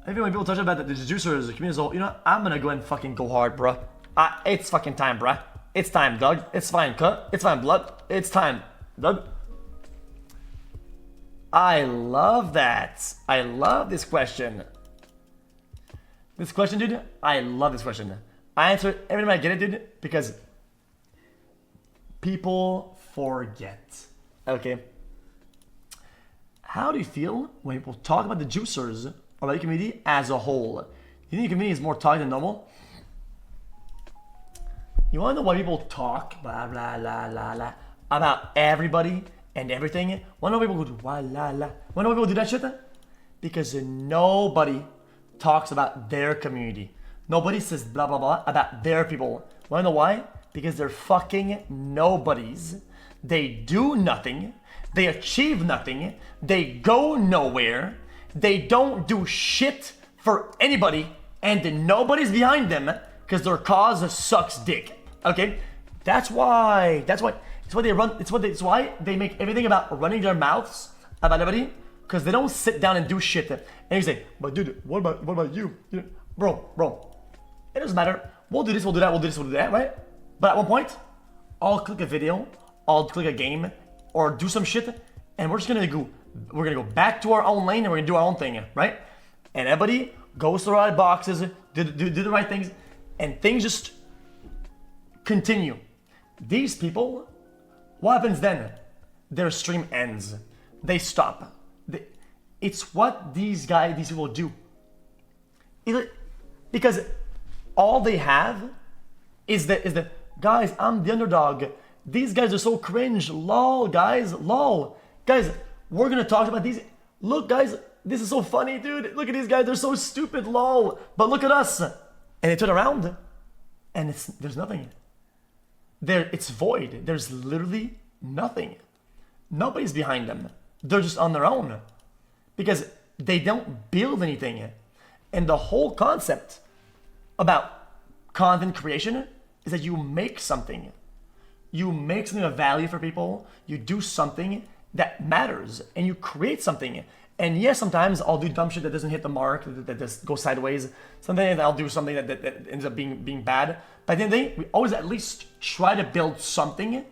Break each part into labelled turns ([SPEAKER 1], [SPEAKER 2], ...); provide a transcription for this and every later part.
[SPEAKER 1] Even when people talk about the juicers, the community, so, you know, I'm gonna go and fucking go hard, bruh. It's fucking time, bruh. It's time, Doug. It's fine, cut. It's fine, blood. It's time, Doug. I love that. I love this question. This question, dude, I love this question. I answer it every time I get it, dude, because people forget. Okay. How do you feel when people talk about the juicers or about the community as a whole? You think the community is more talk than normal? You wanna know why people talk blah blah blah blah blah about everybody and everything? Wanna know why people go blah blah blah? Wanna know why people do that shit? Because nobody talks about their community. Nobody says blah blah blah about their people. Wanna know why? Because they're fucking nobodies. They do nothing. They achieve nothing. They go nowhere. They don't do shit for anybody, and nobody's behind them because their cause sucks dick. Okay, that's why they run. It's why they make everything about running their mouths about everybody, because they don't sit down and do shit. And you say, but dude, what about you? Bro, it doesn't matter. We'll do this, we'll do that, we'll do this, we'll do that, right? But at one point, I'll click a video, I'll click a game, or do some shit, and we're gonna go back to our own lane and we're gonna do our own thing, right? And everybody goes through the right boxes, do the right things, and things just continue. These people, what happens then? Their stream ends. They stop. It's what these people do. Because all they have is the guys, I'm the underdog. These guys are so cringe. Lol, guys. Lol. Guys, we're gonna talk about these. Look, guys, this is so funny, dude. Look at these guys, they're so stupid, lol. But look at us. And they turn around and there's nothing. It's void. There's literally nothing. Nobody's behind them. They're just on their own. Because they don't build anything. And the whole concept about content creation is that you make something. You make something of value for people. You do something that matters. And you create something. And yes, sometimes I'll do dumb shit that doesn't hit the mark, that just goes sideways. Sometimes I'll do something that ends up being bad. But at the end of the day, we always at least try to build something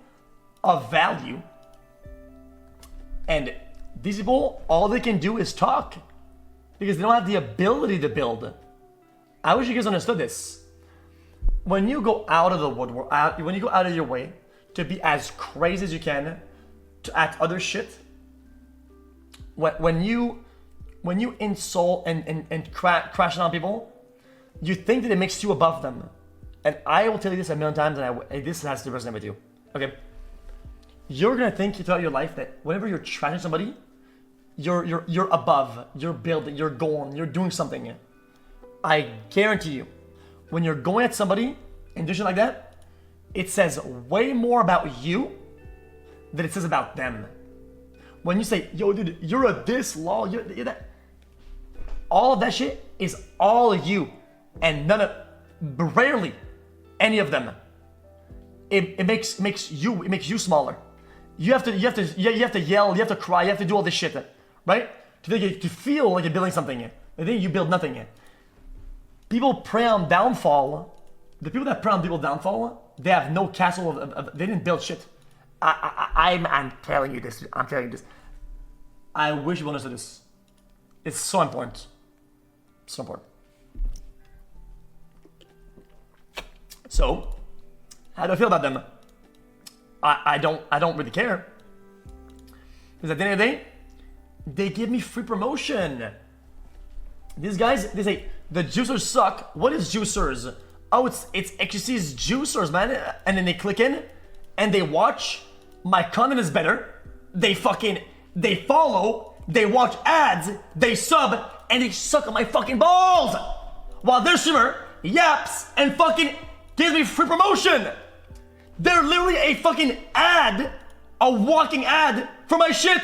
[SPEAKER 1] of value. And these people, all they can do is talk. Because they don't have the ability to build. I wish you guys understood this. When you go out of the woodwork, when you go out of your way to be as crazy as you can, to act other shit, when you insult and crash on people, you think that it makes you above them. And I will tell you this a million times, and this has to resonate with you. Okay, you're gonna think throughout your life that whenever you're trashing somebody, you're above, you're building, you're going, you're doing something. I guarantee you, when you're going at somebody and doing shit like that, it says way more about you than it says about them. When you say, yo, dude, you're a this law, you're that, all of that shit is all you, and rarely any of them. It makes you smaller. You have to yell, you have to cry, you have to do all this shit, right? To feel like you're building something. I think you build nothing. People prey on downfall. The people that prey on people's downfall, they have no castle they didn't build shit. I'm telling you this. I'm telling you this. I wish you understood this. It's so important. So important. So, how do I feel about them? I don't really care. Because at the end of the day, they give me free promotion. These guys, they say, the juicers suck. What is juicers? Oh, it's xQc's juicers, man. And then they click in and they watch. My content is better. They follow, they watch ads, they sub, and they suck on my fucking balls. While their streamer yaps and fucking gives me free promotion. They're literally a fucking ad, a walking ad for my shit.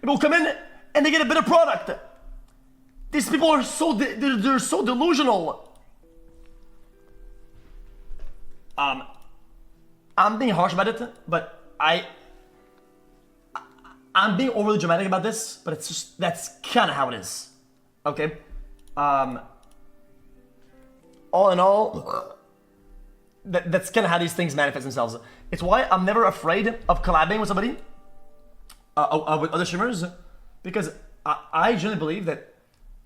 [SPEAKER 1] People come in and they get a better product. These people are they're so delusional. I'm being harsh about it, but I'm being overly dramatic about this, but it's just, that's kind of how it is. Okay? All in all, that's kind of how these things manifest themselves. It's why I'm never afraid of collabing with somebody, with other streamers, because I genuinely believe that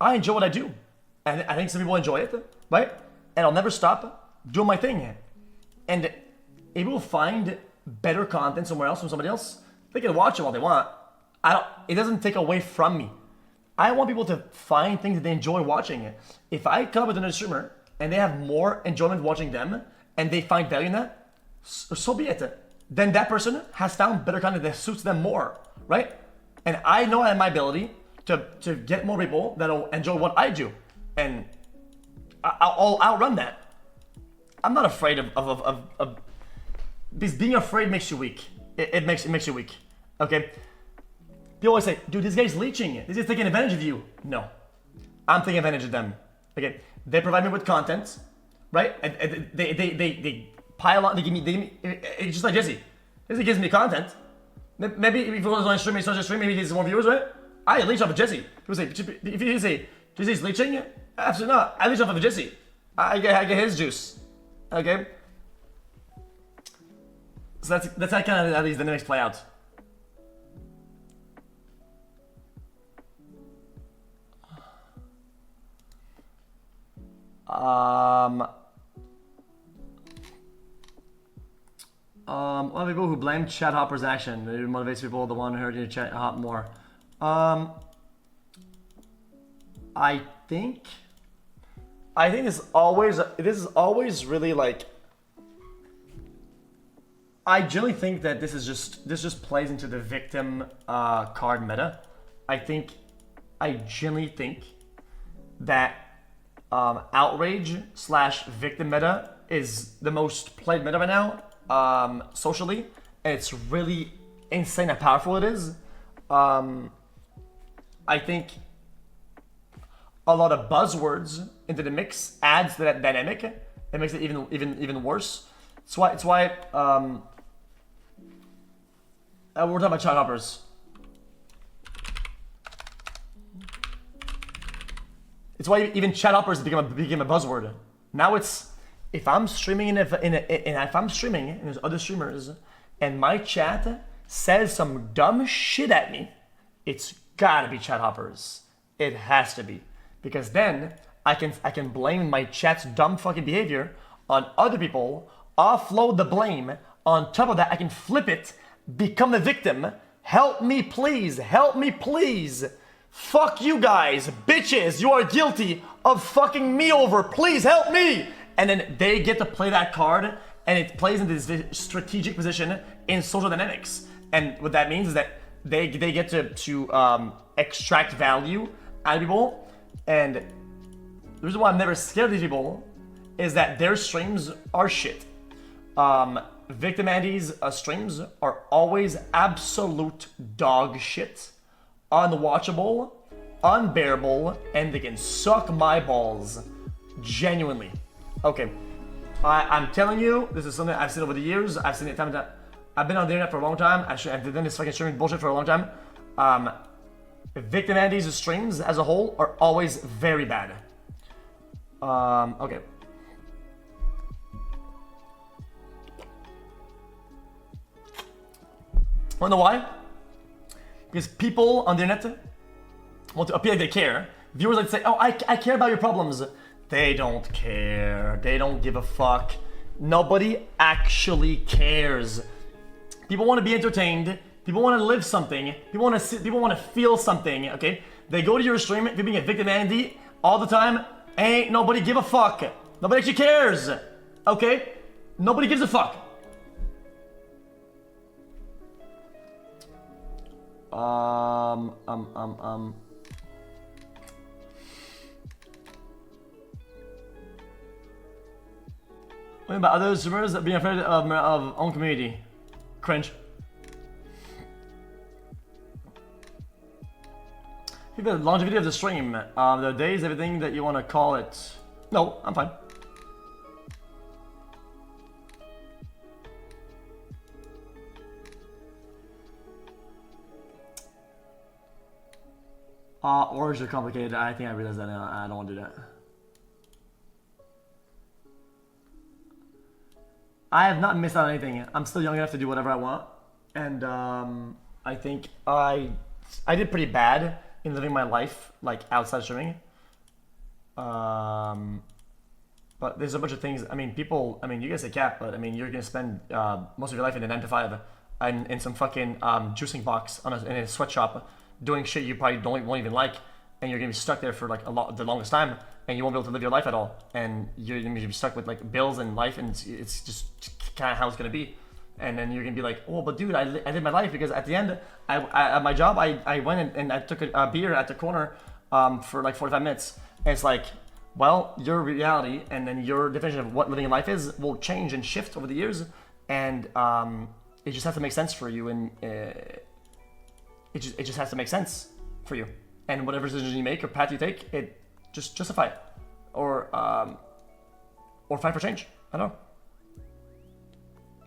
[SPEAKER 1] I enjoy what I do, and I think some people enjoy it, right? And I'll never stop doing my thing. And if people find better content somewhere else from somebody else, they can watch it while they want. It doesn't take away from me. I want people to find things that they enjoy watching. If I come up with another streamer and they have more enjoyment watching them and they find value in that, so be it. Then that person has found better content that suits them more, right? And I know I have my ability to get more people that'll enjoy what I do, and I'll outrun that. I'm not afraid of because being afraid makes you weak. It makes you weak. Okay. People always say, dude, this guy's leeching. This guy's taking advantage of you. No, I'm taking advantage of them. Okay, they provide me with content, right? And they pile on. They give me. It's just like Jesse. Jesse gives me content. Maybe if he goes on stream, maybe he gets more viewers, right? I leech off of Jesse. People say, if you say Jesse's leeching, absolutely not. I leech off of Jesse. I get his juice. Okay. So that's how kind of how these dynamics play out. A lot of people who blame chat hopper's action. It motivates people to want to hear you chat hop more. I think this is always really like. I generally think that this just plays into the victim card meta. I genuinely think that outrage / victim meta is the most played meta right now, socially, and it's really insane how powerful it is. I think a lot of buzzwords into the mix adds to that dynamic. It makes it even worse. It's why we're talking about chat hoppers. It's why even chat hoppers became a buzzword. Now it's if I'm streaming and if I'm streaming and there's other streamers and my chat says some dumb shit at me, it's gotta be chat hoppers. It has to be, because then I can blame my chat's dumb fucking behavior on other people, offload the blame. On top of that, I can flip it, become the victim. Help me please, help me please. Fuck you guys, bitches, you are guilty of fucking me over, please help me. And then they get to play that card, and it plays into this strategic position in social dynamics. And what that means is that they get to extract value out of people. And the reason why I'm never scared of these people is that their streams are shit. Victim Andy's streams are always absolute dog shit. Unwatchable, unbearable, and they can suck my balls. Genuinely. Okay. I'm telling you, this is something I've seen over the years. I've seen it time and time. I've been on the internet for a long time. I've done this fucking streaming bullshit for a long time. Victim Andy's streams as a whole are always very bad. Okay. Wanna know why? Because people on the internet want to appear like they care. Viewers like to say, oh, I care about your problems. They don't care. They don't give a fuck. Nobody actually cares. People want to be entertained. People want to live something. People want to feel something, okay? They go to your stream, if you're being a victim Andy all the time, ain't nobody give a fuck. Nobody actually cares, okay? Nobody gives a fuck. What about other streamers being afraid of own community? Cringe. Keep the longevity of the stream. The days, everything that you want to call it. No, I'm fine. Orange are complicated. I think I realized that. I don't want to do that. I have not missed out on anything. I'm still young enough to do whatever I want, and I think I did pretty bad in living my life like outside streaming. Um, but there's a bunch of things. I mean, people. I mean, you guys say cap, but I mean, you're gonna spend most of your life in a 9 to 5, and in some fucking juicing box in a sweatshop, doing shit you probably won't even like, and you're gonna be stuck there for like the longest time, and you won't be able to live your life at all, and you're gonna be stuck with like bills and life, and it's just kind of how it's gonna be. And then you're gonna be like, oh, but dude, I lived my life because at the end, at my job, I went and I took a beer at the corner for like 45 minutes. And it's like, well, your reality and then your definition of what living a life is will change and shift over the years, and it just has to make sense for you, and it just has to make sense for you. And whatever decision you make or path you take, it just justify it, or fight for change. I don't know.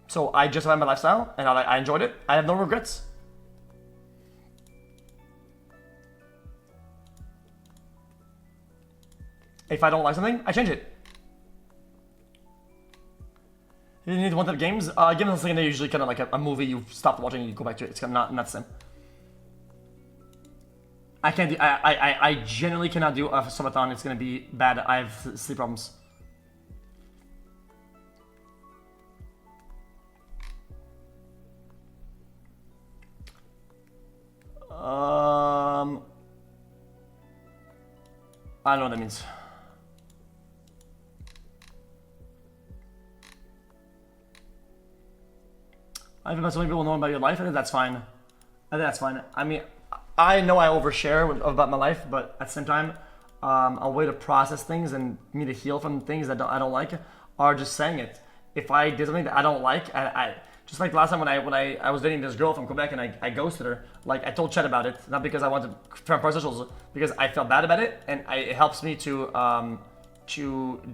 [SPEAKER 1] So I justified my lifestyle, and I enjoyed it. I have no regrets. If I don't like something, I change it. You need one type of games. Games are something that usually kind of like a movie you stopped watching and you go back to it. It's kind of not the same. I can't do. I genuinely cannot do a subathon. It's gonna be bad. I have sleep problems. I don't know what that means. I think that's so many people know about your life. I think that's fine. I think that's fine. I mean, I know I overshare about my life, but at the same time, a way to process things and me to heal from things that I don't like are just saying it. If I did something that I don't like, I just like last time when I was dating this girl from Quebec and I ghosted her. Like I told Chet about it, not because I wanted to press socials, because I felt bad about it, and it helps me to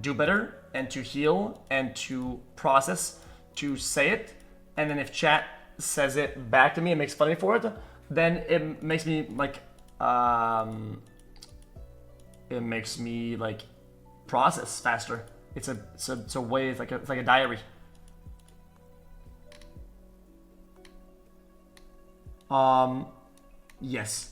[SPEAKER 1] do better and to heal and to process, to say it. And then if chat says it back to me and makes fun of me for it, then it makes me like process faster. It's a way. It's like a diary. Yes.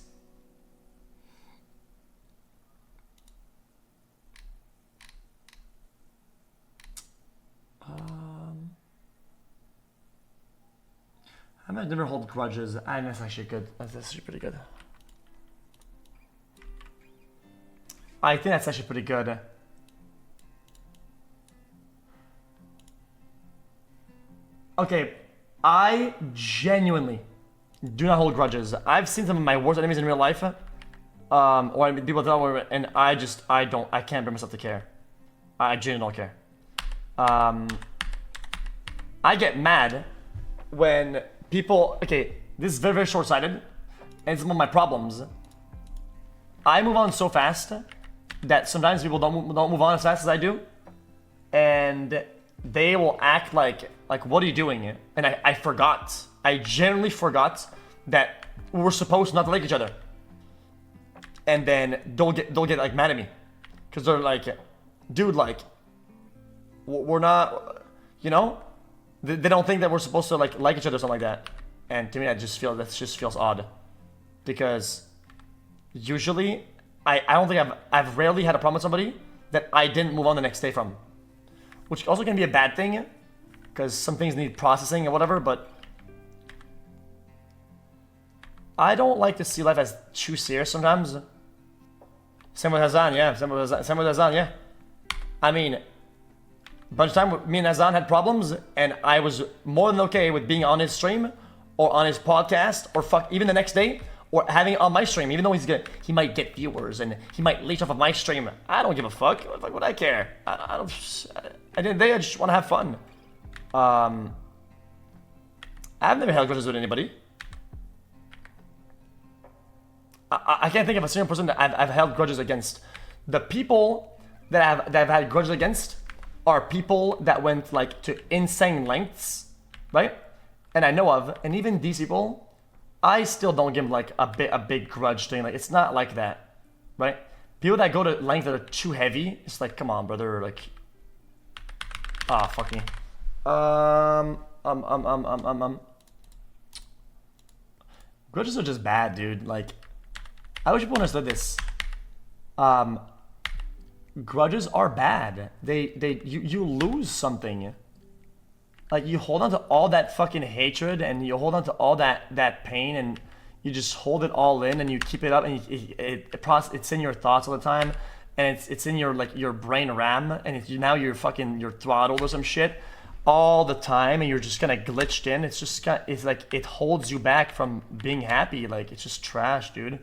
[SPEAKER 1] I might never hold grudges. That's actually good. That's actually pretty good. I think that's actually pretty good. Okay, I genuinely do not hold grudges. I've seen some of my worst enemies in real life, or people tell me, and I can't bring myself to care. I genuinely don't care. I get mad when people, okay, this is very, very short-sighted, and it's one of my problems. I move on so fast that sometimes people don't move on as fast as I do, and they will act like what are you doing? And I forgot. I genuinely forgot that we're supposed not to like each other. And then they'll get like mad at me, because they're like, dude, like we're not, you know. They don't think that we're supposed to like each other or something like that. And to me, that just feels odd, because usually I don't think I've rarely had a problem with somebody that I didn't move on the next day from, which also can be a bad thing, because some things need processing or whatever. But I don't like to see life as too serious sometimes. Same with Hazan, yeah. Same with Hazan, yeah. I mean, a bunch of time me and Hazan had problems, and I was more than okay with being on his stream or on his podcast, or even the next day, or having it on my stream, even though he might get viewers and he might leech off of my stream. I don't give a fuck. What the fuck would I care? I don't. At the end of the day, I just want to have fun. I've never held grudges with anybody. I can't think of a single person that I've held grudges against. The people that I've had grudges against are people that went like to insane lengths, right? And I know of, and even these people I still don't give like a big grudge thing. Like it's not like that, right? People that go to length that are too heavy, it's like, come on, brother. Like, ah, fuck me. Grudges are just bad, dude. Like, I wish people understood this. Grudges are bad. You lose something. Like, you hold on to all that fucking hatred and you hold on to all that pain and you just hold it all in and you keep it up and it's in your thoughts all the time and it's in your like your brain RAM and now you're throttled or some shit all the time and you're just kind of glitched in. It's like it holds you back from being happy. Like, it's just trash, dude.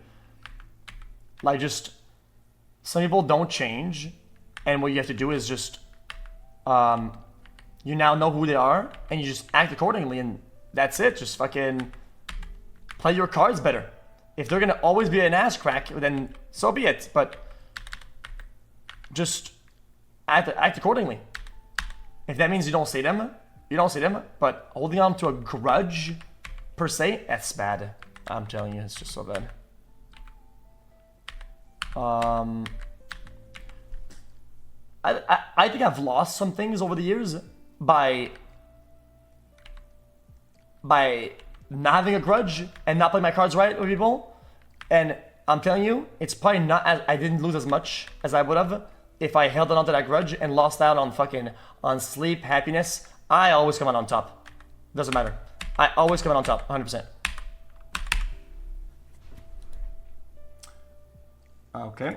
[SPEAKER 1] Like, just some people don't change and what you have to do is just you now know who they are, and you just act accordingly, and that's it. Just fucking play your cards better. If they're gonna always be an ass crack, then so be it. But just act accordingly. If that means you don't say them, you don't say them. But holding on to a grudge, per se, that's bad. I'm telling you, it's just so bad. I think I've lost some things over the years by not having a grudge and not playing my cards right with people. And I'm telling you, it's probably not as I didn't lose as much as I would have if I held on to that grudge and lost out on sleep, happiness. I always come out on top. Doesn't matter. I always come out on top, 100%. Okay.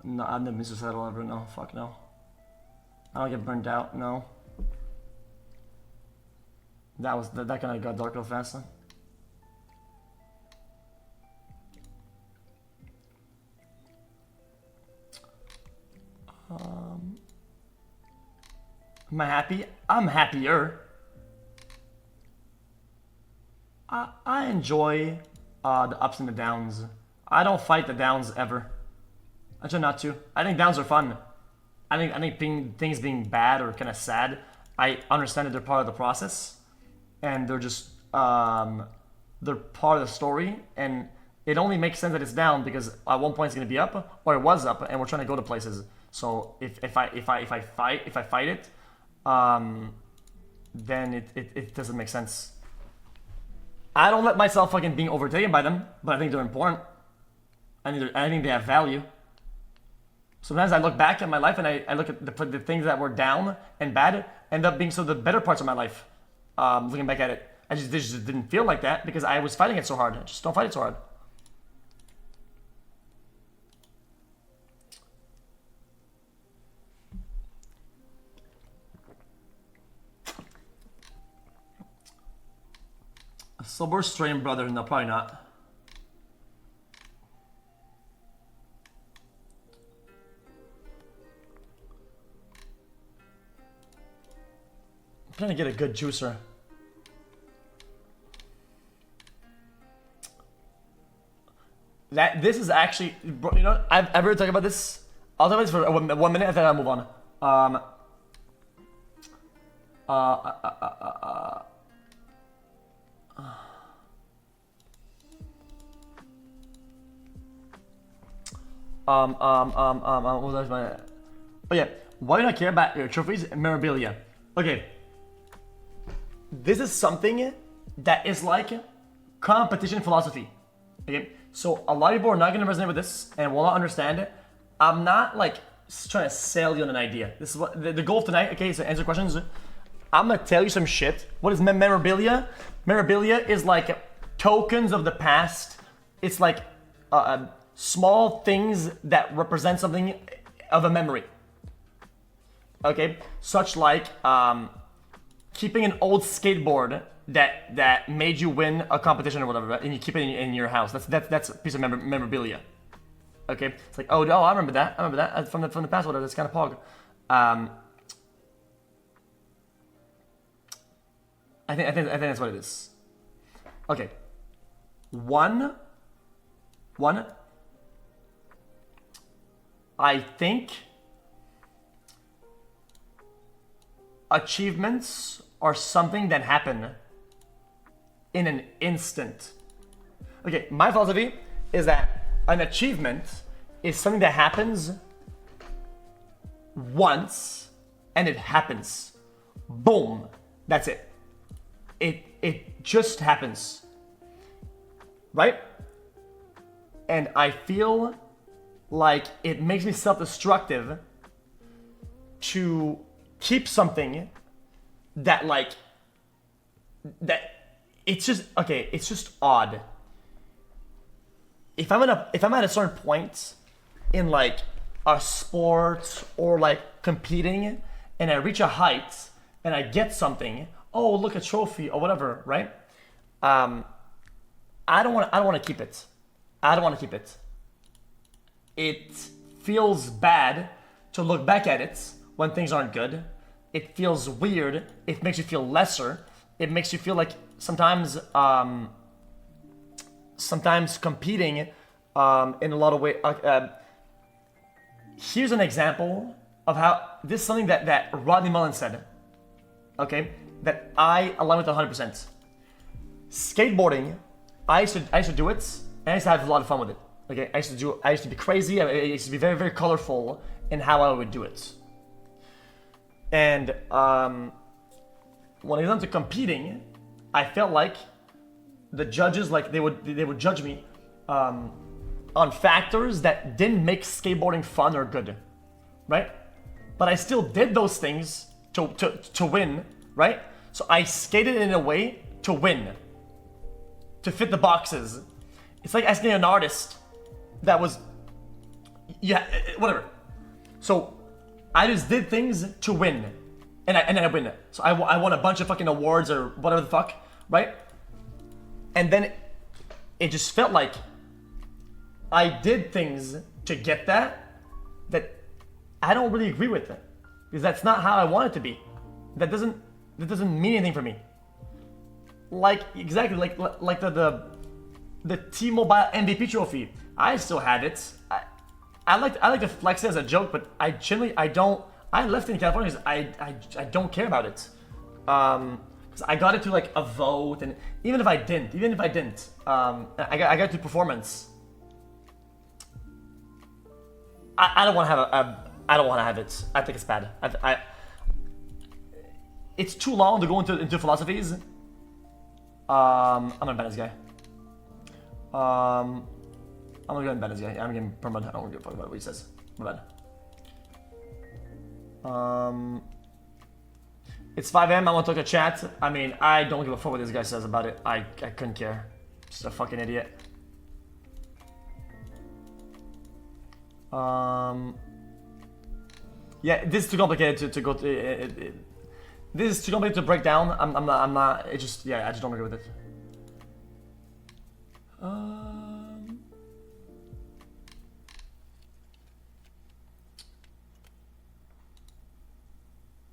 [SPEAKER 1] No, I've never been suicidal ever. No, fuck no. I don't get burned out. No. That kind of got dark real fast. Then. Am I happy? I'm happier. I enjoy the ups and the downs. I don't fight the downs ever. I try not to. I think downs are fun. I think things being bad or kind of sad, I understand that they're part of the process, and they're just they're part of the story, and it only makes sense that it's down because at one point it's gonna be up or it was up, and we're trying to go to places. So if I fight it, then it doesn't make sense. I don't let myself fucking being overtaken by them, but I think they're important. I think they have value. Sometimes I look back at my life and I look at the things that were down and bad end up being some of the better parts of my life. Looking back at it, they just didn't feel like that because I was fighting it so hard. Just don't fight it so hard. A sober strain brother? No, probably not. I'm trying to get a good juicer. This is actually, you know, I've ever talked about this. I'll talk about this for 1 minute and then I'll move on. What was my? Oh yeah, why do you not care about your trophies and memorabilia? Okay, this is something that is like competition philosophy. Okay, so a lot of people are not going to resonate with this and will not understand it. I'm not like trying to sell you on an idea. This is what the goal of tonight. Okay, so answer questions. I'm gonna tell you some shit. What is memorabilia? Memorabilia is like tokens of the past. It's like small things that represent something of a memory. Okay, such like keeping an old skateboard that made you win a competition or whatever, and you keep it in your house. That's a piece of memorabilia. Okay, it's like, oh, I remember that. I remember that from the past. Whatever. That's kind of pog. I think that's what it is. Okay. One. I think achievements are something that happen in an instant. Okay, my philosophy is that an achievement is something that happens once and it happens. Boom. That's it. It just happens. Right? And I feel like it makes me self-destructive to keep something that it's just odd. If I'm at a certain point in like a sport or like competing and I reach a height and I get something, oh look, a trophy or whatever, right? I don't want to keep it. I don't want to keep it. It feels bad to look back at it when things aren't good. It feels weird. It makes you feel lesser. It makes you feel like sometimes competing in a lot of ways. Here's an example of how this is something that Rodney Mullen said. Okay, that I align with 100%. Skateboarding, I used to do it, and I used to have a lot of fun with it. Okay, I used to be crazy. I used to be very, very colorful in how I would do it. And when I got into competing, I felt like the judges, like they would judge me on factors that didn't make skateboarding fun or good, right? But I still did those things to win, right? So I skated in a way to win, to fit the boxes. It's like asking an artist that was, yeah, whatever. So I just did things to win, and I win. So I won a bunch of fucking awards or whatever the fuck, right? And then it just felt like I did things to get that I don't really agree with it, because that's not how I want it to be. That doesn't mean anything for me. Like exactly like the T-Mobile MVP trophy. I still have it. I like to flex it as a joke, but I don't. I left it in California because I don't care about it. Because I got it to like a vote, and even if I didn't, I got to performance. I don't want to have I don't want to have it. I think it's bad. It's too long to go into philosophies. I'm gonna ban this guy. I'm gonna go and ban this guy. I'm getting permanent. I don't give a fuck about what he says. My bad. It's 5 a.m. I want to talk to chat. I mean, I don't give a fuck what this guy says about it. I couldn't care. Just a fucking idiot. Yeah, this is too complicated to go to. This is too complicated to break down. I'm not. It just, yeah, I just don't agree with it.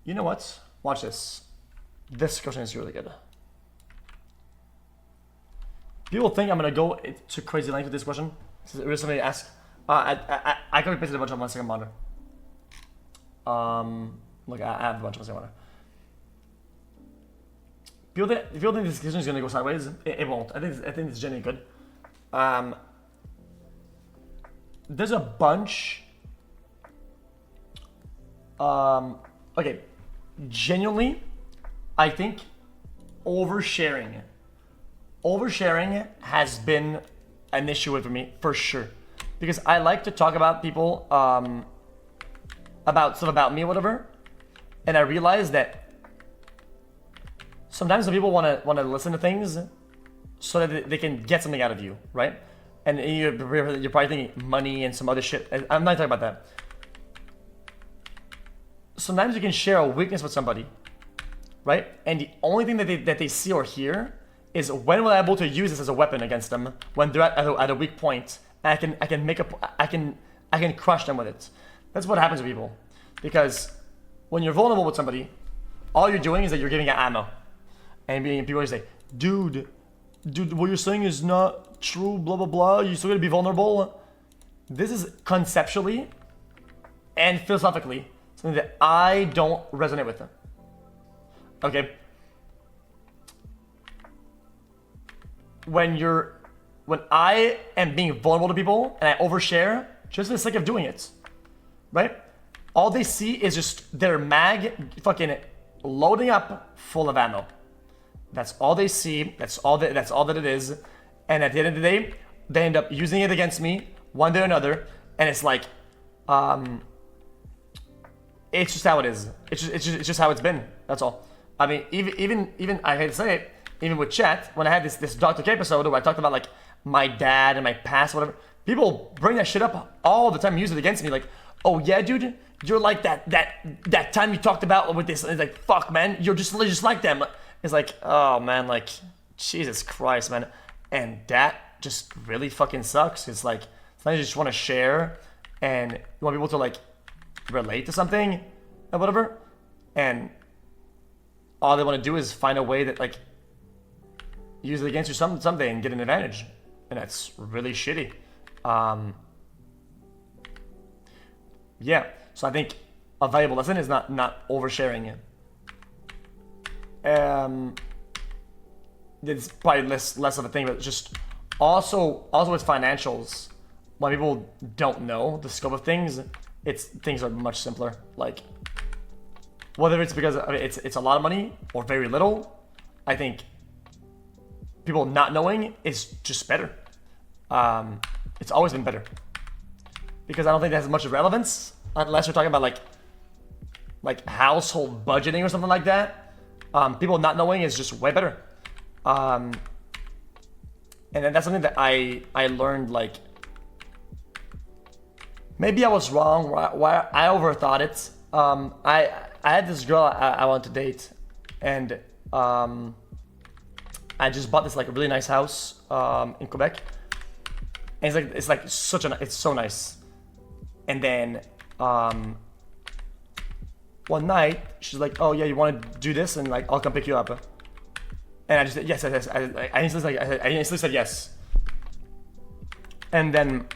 [SPEAKER 1] You know what? Watch this. This question is really good. People think I'm gonna go to crazy length with this question. There is somebody to ask. I could replace a bunch on my second monitor. Look, I have a bunch on my second monitor. People think this question is gonna go sideways. It won't. I think it's genuinely good. There's a bunch. Okay, genuinely, I think oversharing has been an issue with me for sure, because I like to talk about people, about stuff about me or whatever, and I realize that sometimes the people want to listen to things so that they can get something out of you, right? And you're probably thinking money and some other shit. I'm not talking about that. Sometimes you can share a weakness with somebody, right? And the only thing that they see or hear is when will I be able to use this as a weapon against them when they're at a weak point. And I can crush them with it. That's what happens to people, because when you're vulnerable with somebody, all you're doing is that you're giving it ammo. And people always say, dude, what you're saying is not true, blah, blah, blah. You're still gonna be vulnerable. This is conceptually and philosophically something that I don't resonate with. Okay? When I am being vulnerable to people and I overshare just for the sake of doing it, right? All they see is just their mag fucking loading up full of ammo. That's all they see. That's all that it is. And at the end of the day, they end up using it against me one day or another. And it's like, it's just how it is. It's just how it's been. That's all. I mean, even I hate to say it, even with chat, when I had this Dr. K episode where I talked about like my dad and my past, whatever, people bring that shit up all the time, use it against me. Like, oh yeah, dude, you're like that time you talked about with this. And it's like, fuck, man, you're just like them. It's like, oh man, like, Jesus Christ, man. And that just really fucking sucks. It's like, sometimes you just want to share and you want people to like relate to something or whatever. And all they want to do is find a way that like use it against you someday and get an advantage. And that's really shitty. Yeah, so I think a valuable lesson is not oversharing it. It's probably less of a thing, but just also with financials, when people don't know the scope of things, things are much simpler. Like whether it's because it's a lot of money or very little, I think people not knowing is just better. It's always been better because I don't think that has much relevance unless you're talking about like household budgeting or something like that. People not knowing is just way better. And then that's something that I learned, like, maybe I was wrong, why I overthought it. I had this girl I wanted to date, and I just bought this like a really nice house in Quebec. And it's so nice. And then one night she's like, oh yeah, you want to do this, and like I'll come pick you up. And I just said yes. I instantly said yes. And then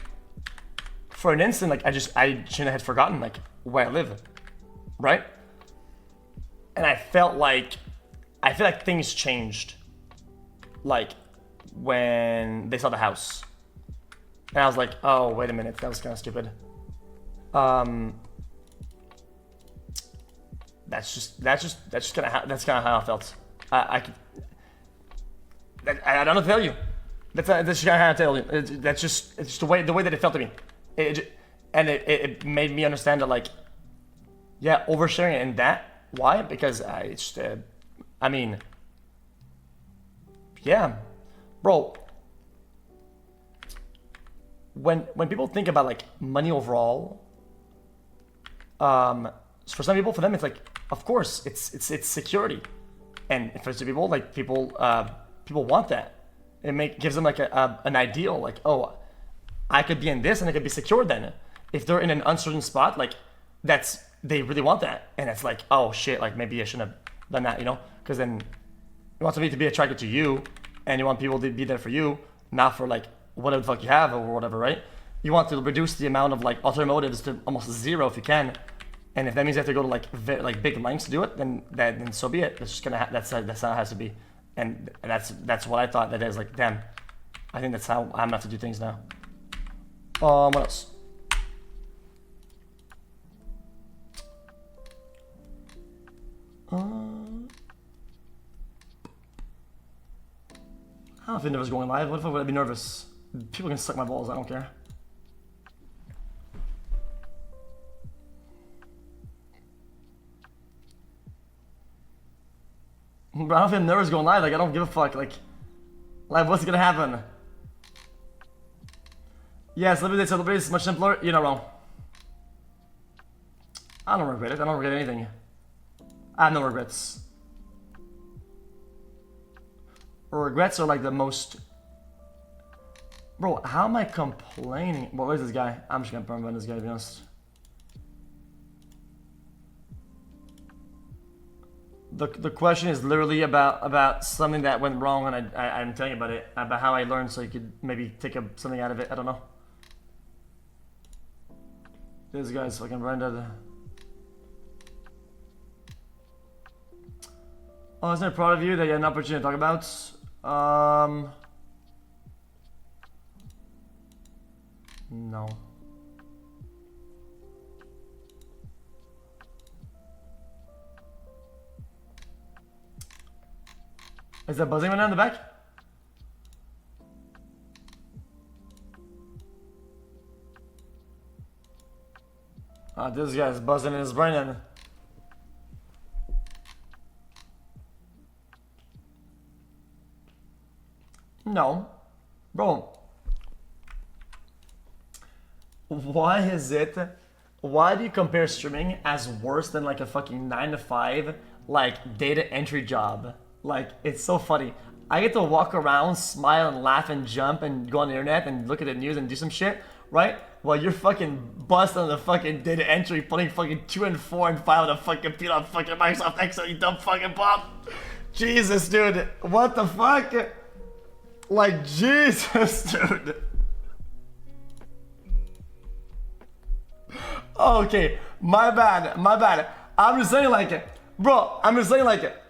[SPEAKER 1] for an instant, like I shouldn't have forgotten like where I live, right? And I feel like things changed, like when they saw the house, and I was like, oh wait a minute, that was kind of stupid. That's kind of how I felt. I don't know what to tell you. That's just kind of how I tell you. It's just the way that it felt to me. It made me understand that, like, yeah, oversharing in that. Why? Because I mean, yeah, bro. When people think about like money overall, for some people, for them, it's like, of course, it's security, and for some people, like people want that. It gives them like an ideal, like, oh, I could be in this and I could be secure. Then, if they're in an uncertain spot, like they really want that, and it's like, oh shit, like maybe I shouldn't have done that, because then you want somebody to be attracted to you, and you want people to be there for you, not for like whatever the fuck you have or whatever, right? You want to reduce the amount of like ulterior motives to almost zero if you can. And if that means you have to go to like big lengths to do it, then so be it. That's just that's how it has to be, and that's what I thought that is. Like, damn, I think that's how I'm gonna have to do things now. What else? I don't know if I was going live. What if I would be nervous? People can suck my balls. I don't care. But I don't feel nervous going live. Like, I don't give a fuck. Like what's gonna happen? Yeah, celebrity is much simpler. You're not wrong. I don't regret it. I don't regret anything. I have no regrets. Regrets are like the most... Bro, how am I complaining? Well, where's this guy? I'm just gonna burn this guy, to be honest. The question is literally about something that went wrong, and I'm telling you about it, about how I learned, so you could maybe take something out of it. I don't know. This guy's fucking rendered. Oh, isn't it proud of you that you had an opportunity to talk about? No. Is that buzzing right now in the back? This guy's buzzing in his brain then. No. Bro. Why do you compare streaming as worse than like a fucking 9 to 5 like data entry job? Like, it's so funny. I get to walk around, smile and laugh and jump and go on the internet and look at the news and do some shit, right? While you're fucking busting on the fucking data entry, putting fucking 2 and 4 and 5 on the fucking computer on fucking Microsoft Excel, you dumb fucking pop. Jesus, dude. What the fuck? Like, Jesus, dude. Okay, my bad. I'm just saying like it. Bro, I'm just saying like it.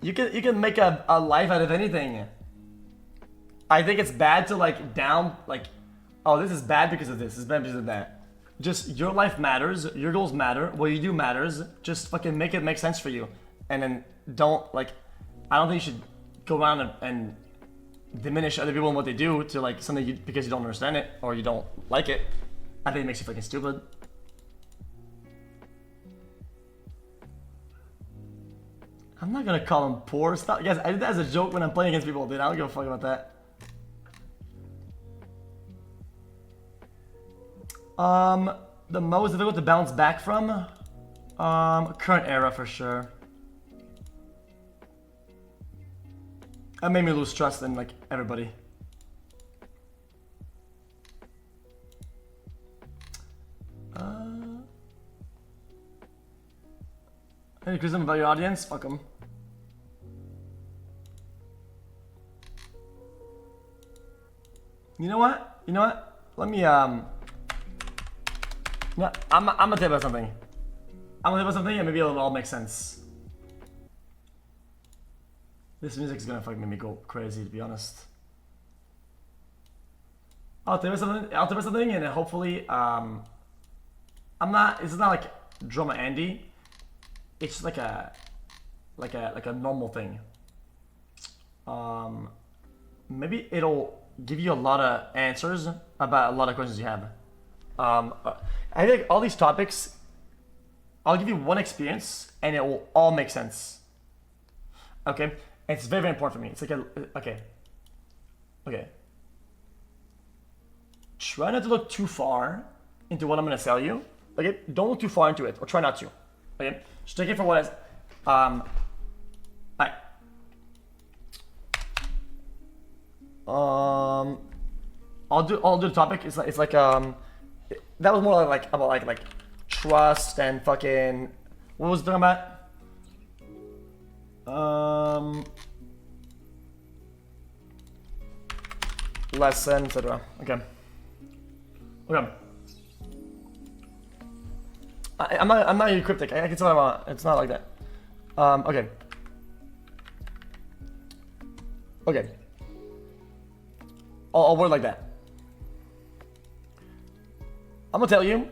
[SPEAKER 1] You can make a life out of anything. I think it's bad to like oh, this is bad because of this is bad because of that. Just your life matters, your goals matter, what you do matters. Just fucking make it make sense for you. And then don't like, I don't think you should go around and diminish other people and what they do to like something because you don't understand it or you don't like it. I think it makes you fucking stupid. I'm not gonna call him poor. Stop, guys. I did that as a joke when I'm playing against people, dude. I don't give a fuck about that. The most difficult to bounce back from? Current era for sure. That made me lose trust in like everybody. Any criticism about your audience? Fuck them. You know what? Let me no, I'm gonna tell you about something. And maybe it'll all make sense. This music's gonna fucking make me go crazy, to be honest. I'll tell you about something, and hopefully, it's not like Drama Andy. It's just like a normal thing. Maybe it'll give you a lot of answers about a lot of questions you have. I think all these topics, I'll give you one experience and it will all make sense. Okay? It's very, very important for me. It's like okay. Try not to look too far into what I'm gonna sell you. Okay? Don't look too far into it, or try not to. Okay? Just take it for what it is. Alright. I'll do the topic. It's like that was more like about trust and fucking, what was it talking about? Lesson, etc. Okay. I'm not cryptic. I can tell what I want. It's not like that. Okay. I'll word like that. I'm gonna tell you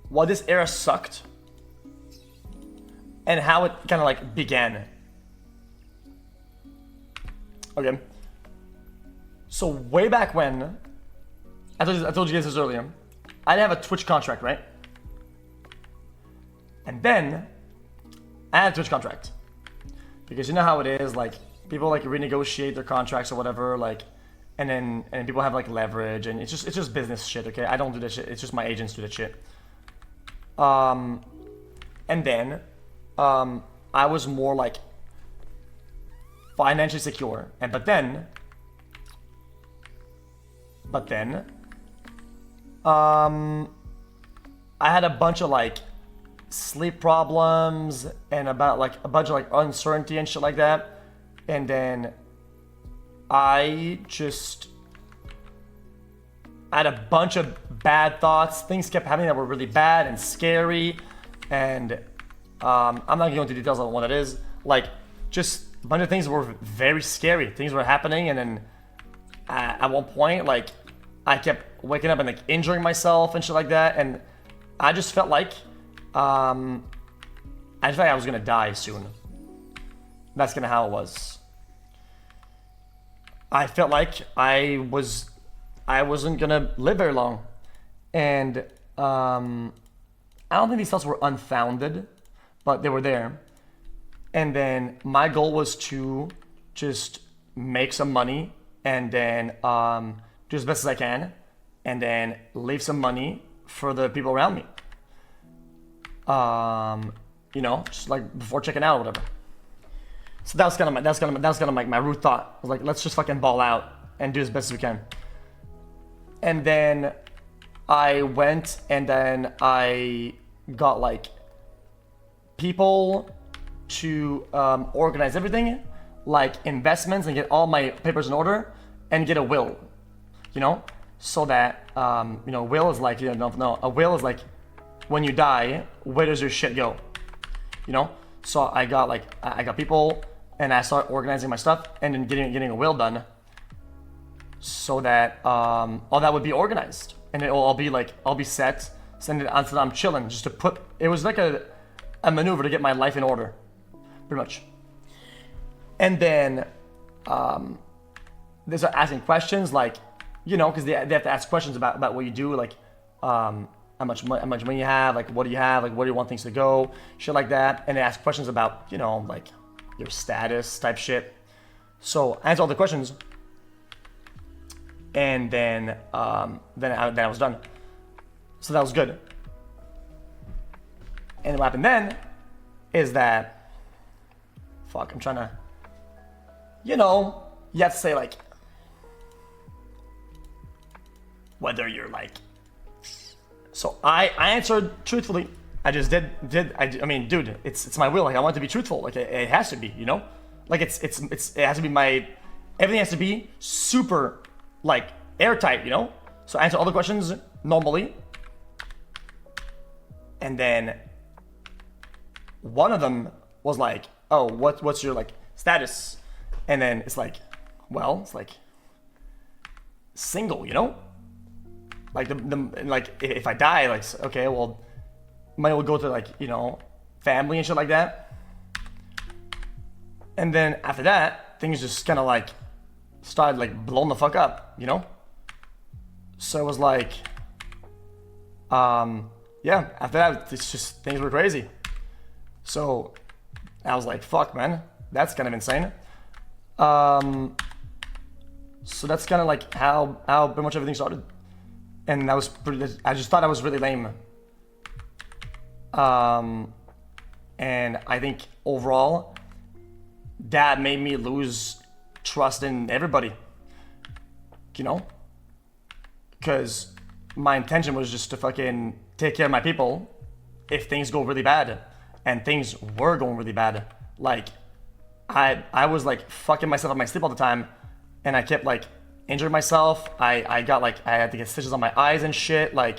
[SPEAKER 1] why this era sucked and how it kind of like began. Okay. So way back when, I told you guys this earlier, I didn't have a Twitch contract, right? And then I had a Twitch contract because you know how it is, like people like renegotiate their contracts or whatever, like, and people have like leverage, and it's just business shit. Okay, I don't do that shit. It's just my agents do that shit. And then I was more like financially secure, and but then I had a bunch of like sleep problems and about like a bunch of like uncertainty and shit like that. And then I had a bunch of bad thoughts. Things kept happening that were really bad and scary. And I'm not gonna go into details on what it is. Like, just a bunch of things were very scary. Things were happening, and then at one point, like, I kept waking up and like injuring myself and shit like that. And I just felt like I was gonna die soon. That's kind of how it was. I felt like I wasn't gonna live very long, and I don't think these thoughts were unfounded, but they were there. And then my goal was to just make some money, and then do as best as I can, and then leave some money for the people around me. You know, just like before checking out or whatever. So that was kind of my root thought. I was like, let's just fucking ball out and do as best as we can. And then I went and then I got like people to organize everything, like investments, and get all my papers in order and get a will, you know, so that you know, will is like, you know, no, a will is like when you die, where does your shit go, you know? So I got people, and I started organizing my stuff and then getting a will done, so that all that would be organized, and it'll all be like, I'll be set, send it until I'm chilling, just to put, it was like a maneuver to get my life in order, pretty much. And then they start asking questions, like, you know, because they have to ask questions about what you do, like how much money you have, like what do you have, like where do you want things to go, shit like that. And they ask questions about, you know, like your status type shit. So I answered all the questions, and then I was done. So that was good. And what happened then is that, fuck, I'm trying to, you know, you have to say like whether you're like. So I answered truthfully. I just I mean, dude, it's my will. Like, I want to be truthful. Like, it has to be, you know? Like, it has to be everything has to be super, like, airtight, you know? So I answer all the questions normally. And then one of them was like, oh, what's your, like, status? And then it's like, well, it's like single, you know? Like, like, if I die, like, okay, well, money will go to, like, you know, family and shit like that. And then after that, things just kind of like started like blowing the fuck up, you know? So it was like, yeah, after that, it's just, things were crazy. So I was like, fuck, man, that's kind of insane. So that's kind of like how pretty much everything started. And that was I just thought I was really lame. And I think overall, that made me lose trust in everybody, you know? Because my intention was just to fucking take care of my people if things go really bad. And things were going really bad. Like, I was like fucking myself up my sleep all the time, and I kept like injuring myself. I got like, I had to get stitches on my eyes and shit, like,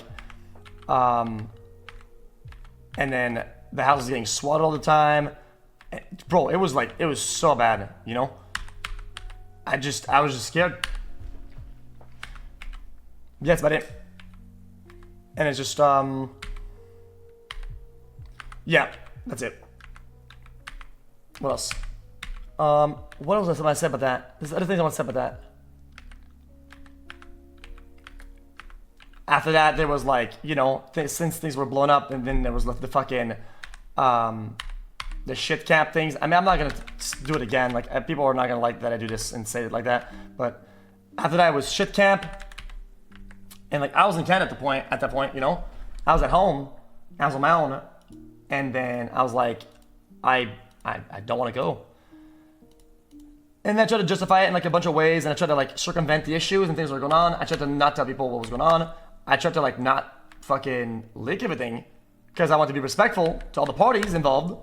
[SPEAKER 1] and then the house was getting swatted all the time. Bro, it was so bad, you know? I was just scared. Yeah, that's about it. And it's just, yeah, that's it. What else? What else was I want to say about that? There's other things I want to say about that. After that, there was like, you know, since things were blown up, and then there was the fucking, the shit cap things. I mean, I'm not gonna do it again. Like, people are not gonna like that I do this and say it like that. But after that, it was shit camp, and like I was in Canada at that point, you know, I was at home, I was on my own, and then I was like, I don't want to go. And then I tried to justify it in like a bunch of ways, and I tried to like circumvent the issues and things that were going on. I tried to not tell people what was going on. I tried to like not fucking leak everything, because I want to be respectful to all the parties involved.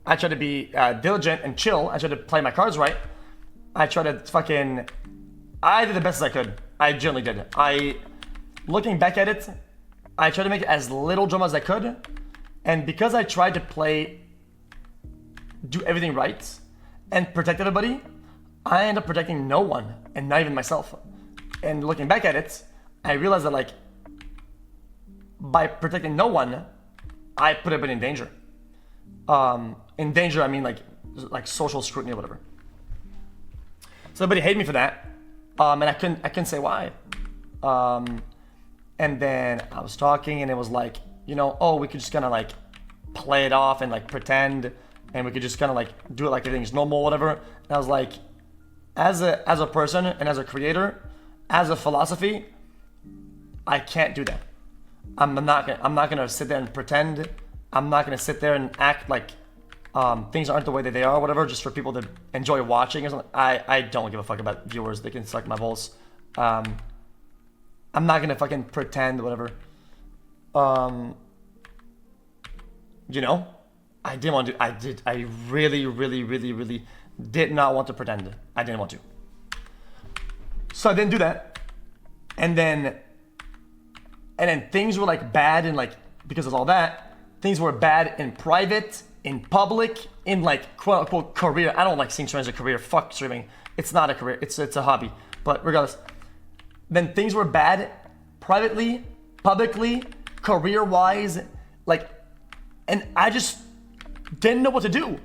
[SPEAKER 1] I try to be diligent and chill. I try to play my cards right. I try to I did the best as I could. I generally did. Looking back at it, I tried to make as little drama as I could. And because I tried to do everything right and protect everybody, I end up protecting no one and not even myself. And looking back at it, I realized that like, by protecting no one, I put everybody in danger. In danger, I mean like social scrutiny or whatever. So everybody hated me for that. And I couldn't say why. And then I was talking and it was like, oh, we could just kind of like play it off and like pretend, and we could just kind of like do it like everything's normal, whatever. And I was like, as a person and as a creator, as a philosophy, I can't do that. I'm not gonna sit there and pretend. I'm not gonna sit there and act like things aren't the way that they are or whatever, just for people to enjoy watching or something. I don't give a fuck about viewers. They can suck my balls. I'm not gonna fucking pretend whatever. I didn't want to. I really, really, really, really did not want to pretend. I didn't want to. So I didn't do that. And then things were like bad, and like because of all that, things were bad in private, in public, in like quote unquote career. I don't like seeing streaming as a career. Fuck streaming. It's not a career. It's a hobby. But regardless, then things were bad privately, publicly, career-wise, like, and I just didn't know what to do.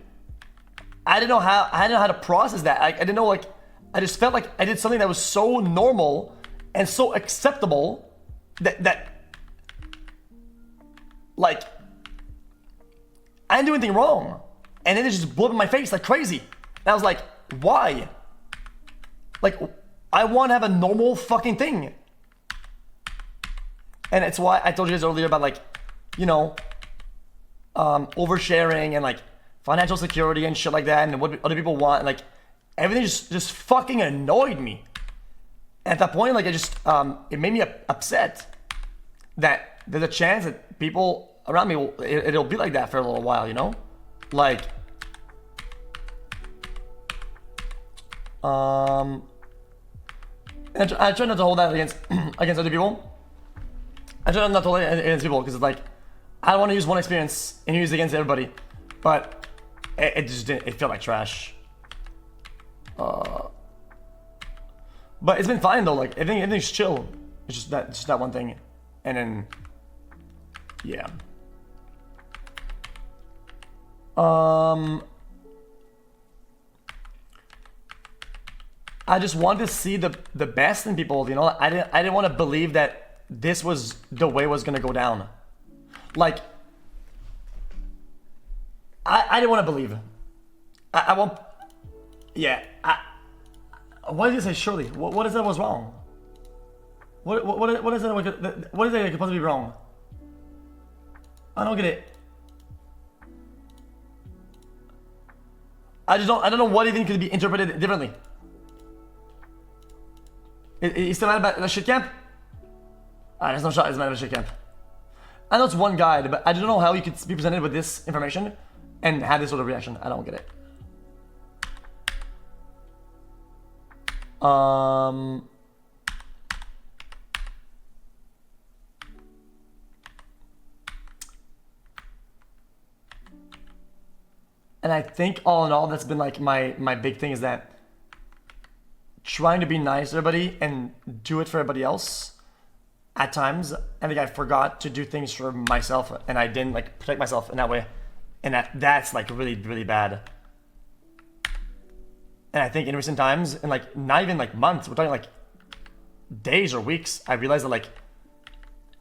[SPEAKER 1] I didn't know how to process that. I didn't know, like, I just felt like I did something that was so normal and so acceptable that like, I didn't do anything wrong. And then it just blew up in my face like crazy. And I was like, why? Like, I want to have a normal fucking thing. And it's why I told you guys earlier about like, oversharing and like financial security and shit like that, and what other people want. And, like, everything just fucking annoyed me. And at that point, like, it made me upset that there's a chance that people around me it'll be like that for a little while, like, and I try not to hold that against other people. I try not to hold it against people because it's like, I don't want to use one experience and use it against everybody, but it just didn't. It felt like trash. But it's been fine though. Like, everything's chill. It's just that one thing, and then yeah. I just wanted to see the best in people. I didn't want to believe that this was the way it was gonna go down. Like, I didn't want to believe. I won't. Yeah. Why did you say surely? What is that was wrong? What is that? What is that supposed to be wrong? I don't get it. I don't know what even could be interpreted differently. He's still mad about the shit camp? There's no shot he's mad about shit camp. I know it's one guy, but I don't know how you could be presented with this information and have this sort of reaction. I don't get it. And I think all in all, that's been like my big thing, is that trying to be nice to everybody and do it for everybody else. At times, I think I forgot to do things for myself, and I didn't like protect myself in that way, and that's like really, really bad. And I think in recent times, and like not even like months, we're talking like days or weeks, I realized that like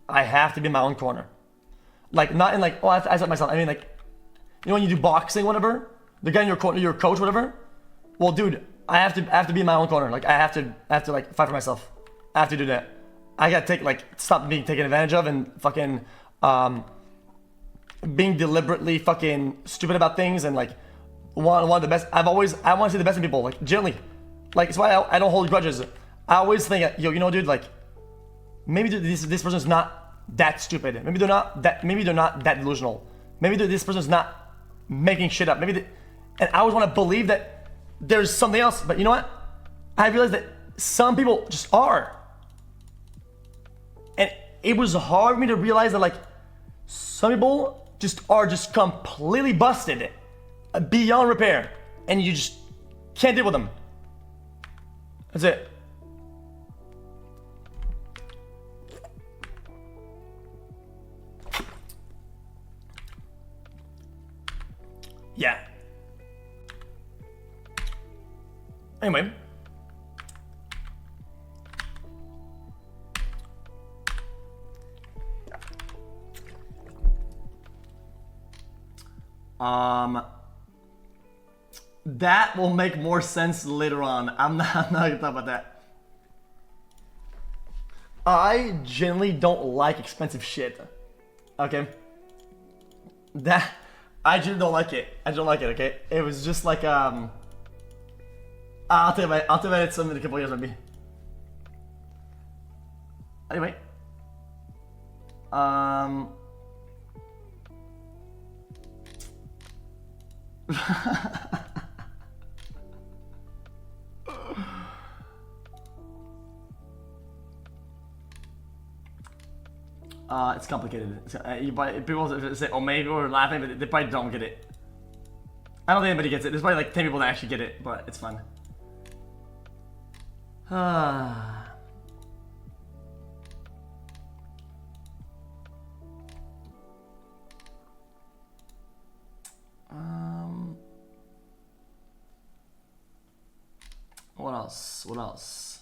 [SPEAKER 1] I have to be in my own corner. Like, not in like, oh, I set myself. I mean, like, when you do boxing, whatever, the guy in your corner, your coach, whatever. Well, dude, I have to be in my own corner. Like, I have to like fight for myself. I have to do that. I gotta stop being taken advantage of and fucking being deliberately fucking stupid about things, and like want the best. I want to see the best in people, like, generally. Like, it's why I don't hold grudges. I always think, dude, like, maybe this person's not that stupid. Maybe they're not that delusional. Maybe this person's not making shit up. And I always want to believe that there's something else. But you know what? I realized that some people just are. And it was hard for me to realize that like some people just are just completely busted beyond repair. And you just can't deal with them. That's it. Yeah. Anyway. That will make more sense later on. I'm not gonna talk about that. I generally don't like expensive shit. Okay? I just don't like it. I don't like it, okay? It was just like, I'll tell you about it in a couple years, maybe. Anyway. It's complicated. People say, oh, maybe we're laughing, but they probably don't get it. I don't think anybody gets it. There's probably like 10 people that actually get it, but it's fun. What else? What else?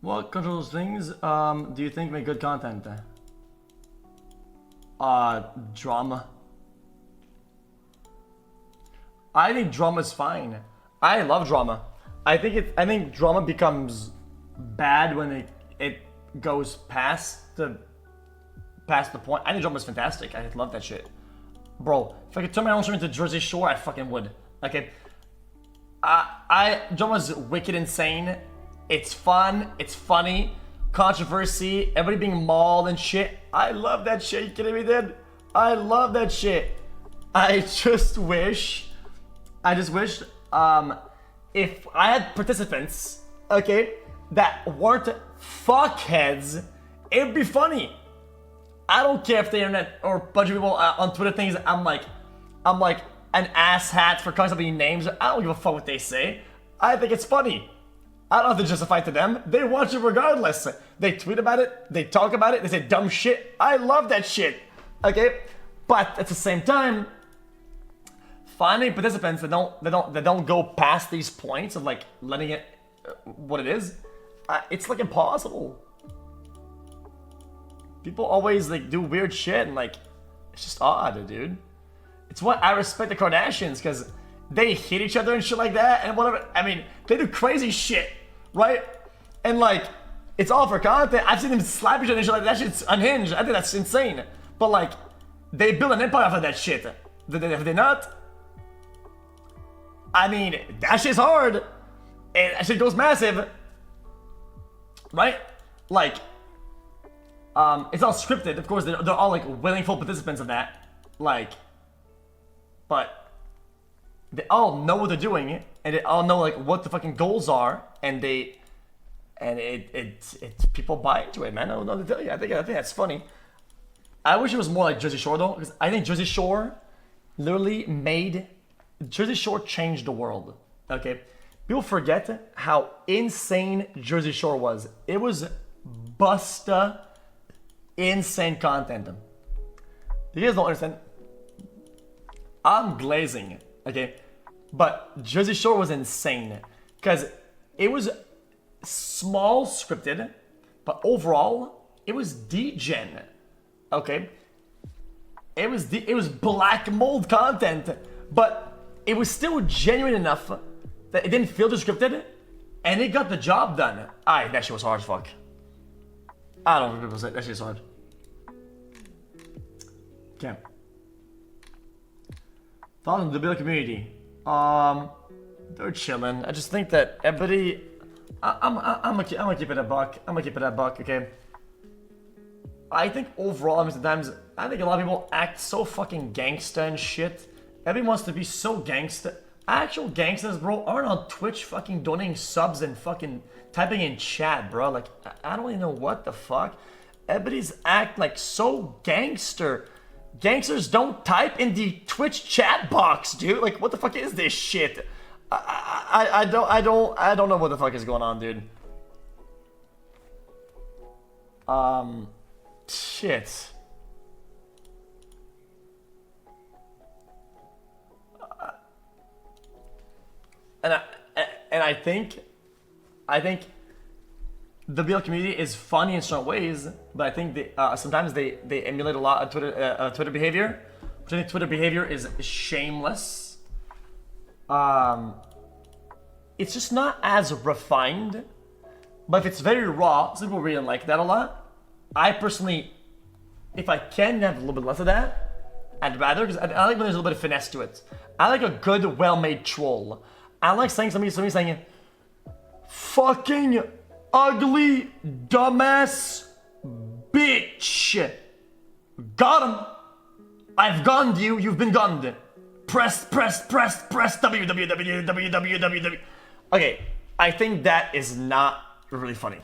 [SPEAKER 1] What controls things do you think make good content? Drama. I think drama's fine. I love drama. I think drama becomes bad when it goes past the point. I think drama's fantastic. I love that shit. Bro, if I could turn my own show into Jersey Shore, I fucking would. Okay. Drama's wicked insane. It's fun, it's funny, controversy, everybody being mauled and shit. I love that shit, you kidding me, dude? I love that shit. I just wish, if I had participants, okay, that weren't fuckheads, it'd be funny. I don't care if the internet or a bunch of people on Twitter things I'm like an asshat for calling somebody names. I don't give a fuck what they say. I think it's funny. I don't have to justify it to them. They watch it regardless. They tweet about it. They talk about it. They say dumb shit. I love that shit. Okay, but at the same time, finding participants that don't go past these points of like letting it what it is, it's like impossible. People always like do weird shit and like it's just odd, dude. It's why I respect the Kardashians because they hit each other and shit like that and whatever. I mean, they do crazy shit, right? And like, it's all for content. I've seen them slap each other and shit like that. That shit's unhinged. I think that's insane. But like, they build an empire off of that shit. Have they not? I mean, that shit's hard. And that shit goes massive. Right? Like, it's all scripted. Of course, they're all like willing full participants of that. Like, but they all know what they're doing, and they all know like what the fucking goals are, and people buy into it, man. I don't know what to tell you. I think that's funny. I wish it was more like Jersey Shore though, because I think Jersey Shore Jersey Shore changed the world. Okay, people forget how insane Jersey Shore was. It was busta insane content. You guys don't understand. I'm glazing. Okay, but Jersey Shore was insane because it was small scripted, but overall it was degen. Okay, it was black mold content, but it was still genuine enough that it didn't feel too scripted, and it got the job done. That shit was hard as fuck. I don't know what people say. That shit's hard. Okay. Thoughts on the Bill community? They're chilling. I just think that everybody I'm gonna keep it a buck. I'm gonna keep it a buck. Okay. I think overall, I mean, sometimes I think a lot of people act so fucking gangsta and shit. Everyone wants to be so gangsta. Actual gangsters, bro, aren't on Twitch fucking donating subs and fucking typing in chat, bro. Like, I don't even know what the fuck. Everybody's act like so gangster. Gangsters don't type in the Twitch chat box, dude. Like, what the fuck is this shit? I don't know what the fuck is going on, dude. Shit. And I think the BL community is funny in certain ways, but I think they, sometimes they emulate a lot of Twitter behavior. Which I think Twitter behavior is shameless. It's just not as refined, but if it's very raw, some people really like that a lot. I personally, if I can have a little bit less of that, I'd rather, because I like when there's a little bit of finesse to it. I like a good, well-made troll. I like saying somebody saying, fucking ugly, dumbass bitch. Got him. I've gunned you, you've been gunned. Press, www. Okay, I think that is not really funny.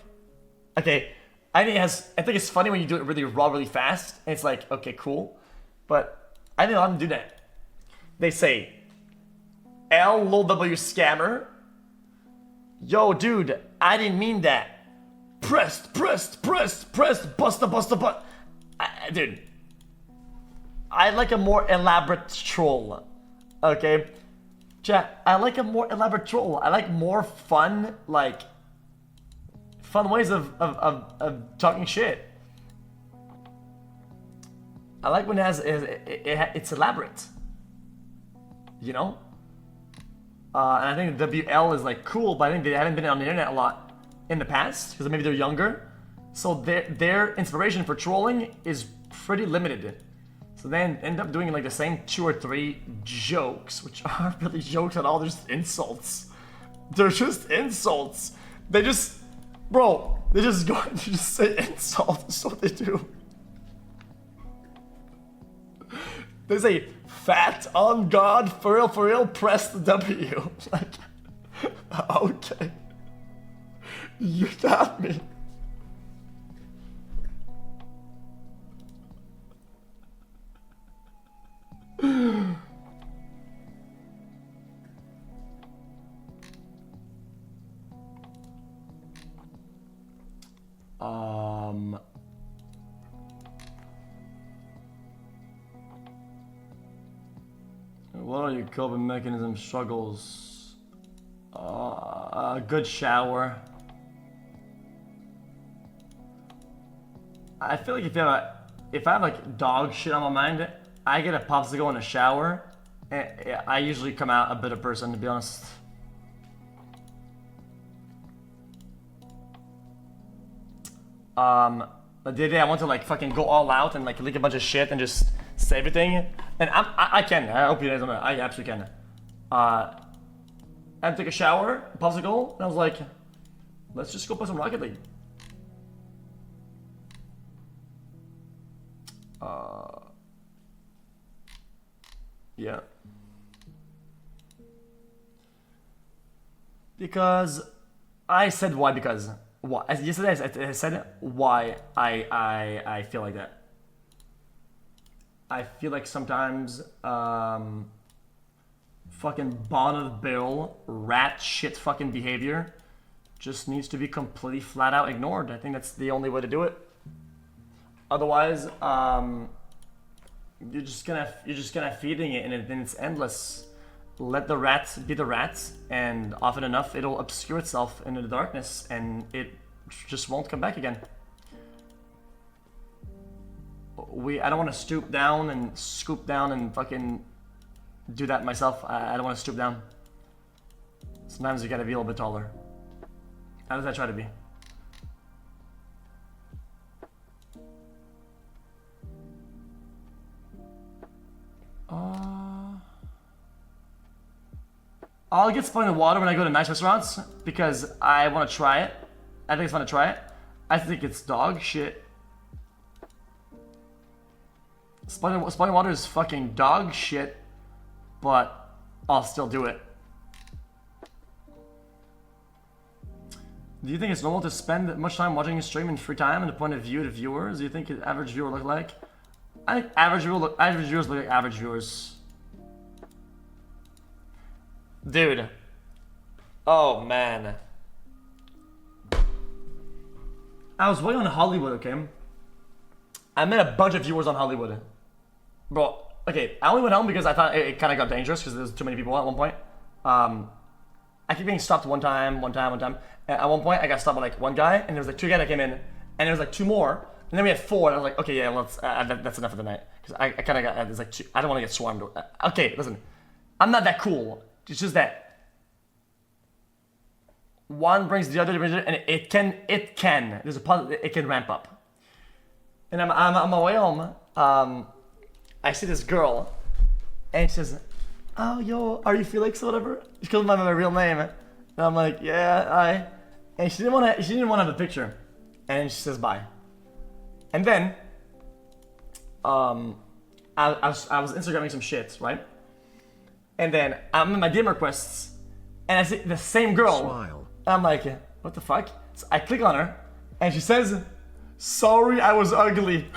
[SPEAKER 1] Okay, I think it's funny when you do it really raw, really fast, and it's like, okay, cool. But I think a lot of them do that. They say, LOW scammer. Yo, dude, I didn't mean that. Pressed, busta. Dude, I like a more elaborate troll. Okay? Chat, I like a more elaborate troll. I like more fun, like, fun ways of talking shit. I like when it's elaborate. You know? And I think WL is like cool, but I think they haven't been on the internet a lot in the past because maybe they're younger. So their inspiration for trolling is pretty limited. So they end up doing like the same 2 or 3 jokes, which aren't really jokes at all. They're just insults. They're just insults. They just, bro, they just go and just say insults. That's what they do. They say, fat on God, for real, press the W. Like, okay. You got me. What are your coping mechanism struggles? A good shower. I feel like if I have like dog shit on my mind, I get a popsicle in a shower, and I usually come out a better person, to be honest. The other day I want to like fucking go all out and like leak a bunch of shit and just say everything, and I can. I hope you guys don't know. I absolutely can. I took a shower, popsicle, and I was like, let's just go play some Rocket League. Yeah. Because I said why, because why? Yesterday I said why I feel like that. I feel like sometimes fucking bottom of the barrel rat shit fucking behavior just needs to be completely flat out ignored. I think that's the only way to do it. Otherwise, you're just gonna feeding it, and then it's endless. Let the rats be the rats, and often enough it'll obscure itself into the darkness, and it just won't come back again. I don't want to stoop down and scoop down and fucking do that myself. I don't want to stoop down. Sometimes you gotta be a little bit taller. At least I try to be. I'll get split in the water when I go to nice restaurants because I want to try it. I think it's fun to try it. I think it's dog shit. Split in water is fucking dog shit, but I'll still do it. Do you think it's normal to spend much time watching a stream in free time and the point of view to viewers? Do you think an average viewer look like? I think average viewers look like average viewers. Dude. Oh man. I was way on Hollywood, okay? I met a bunch of viewers on Hollywood. Bro, okay, I only went home because I thought it kind of got dangerous because there was too many people at one point. I keep getting stopped one time. And at one point, I got stopped by like one guy, and there was like two guys that came in, and there was like two more, and then we had four, and I was like, okay, yeah, let's. That's enough for the night because I kind of got. There's like two, I don't want to get swarmed. Okay, listen, I'm not that cool. It's just that one brings the other, and it can. There's a positive. It can ramp up. And I'm on my way home. I see this girl, and she says, "Oh, yo, are you Felix or whatever?" She calls me my real name, and I'm like, "Yeah, I." And she didn't want to have a picture, and she says bye. And then, I was Instagramming some shit, right? And then I'm in my DM requests, and I see the same girl.
[SPEAKER 2] Smile.
[SPEAKER 1] I'm like, what the fuck? So I click on her, and she says, "Sorry, I was ugly."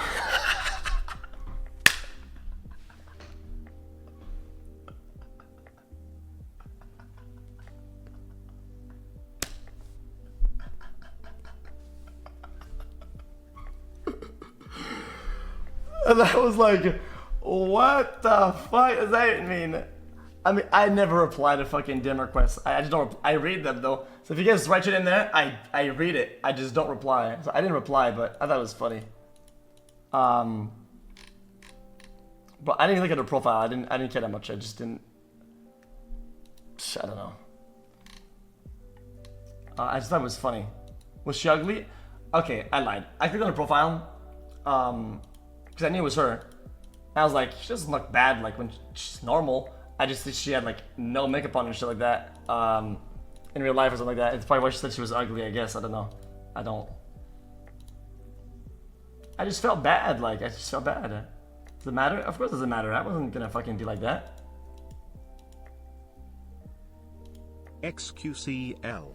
[SPEAKER 1] And I was like, what the fuck does that mean? I mean, I never reply to fucking DM requests. I just don't, I read them though. So if you guys write shit in there, I read it. I just don't reply. So I didn't reply, but I thought it was funny. But I didn't look at her profile. I didn't care that much. I just didn't, I don't know. I just thought it was funny. Was she ugly? Okay, I lied. I clicked on her profile. Because I knew it was her. And I was like, she doesn't look bad like when she's normal. I just think she had like no makeup on and shit like that. In real life or something like that. It's probably why she said she was ugly, I guess. I don't know. I just felt bad, like, I just felt bad. Does it matter? Of course it doesn't matter. I wasn't gonna fucking be like that.
[SPEAKER 2] xQcl.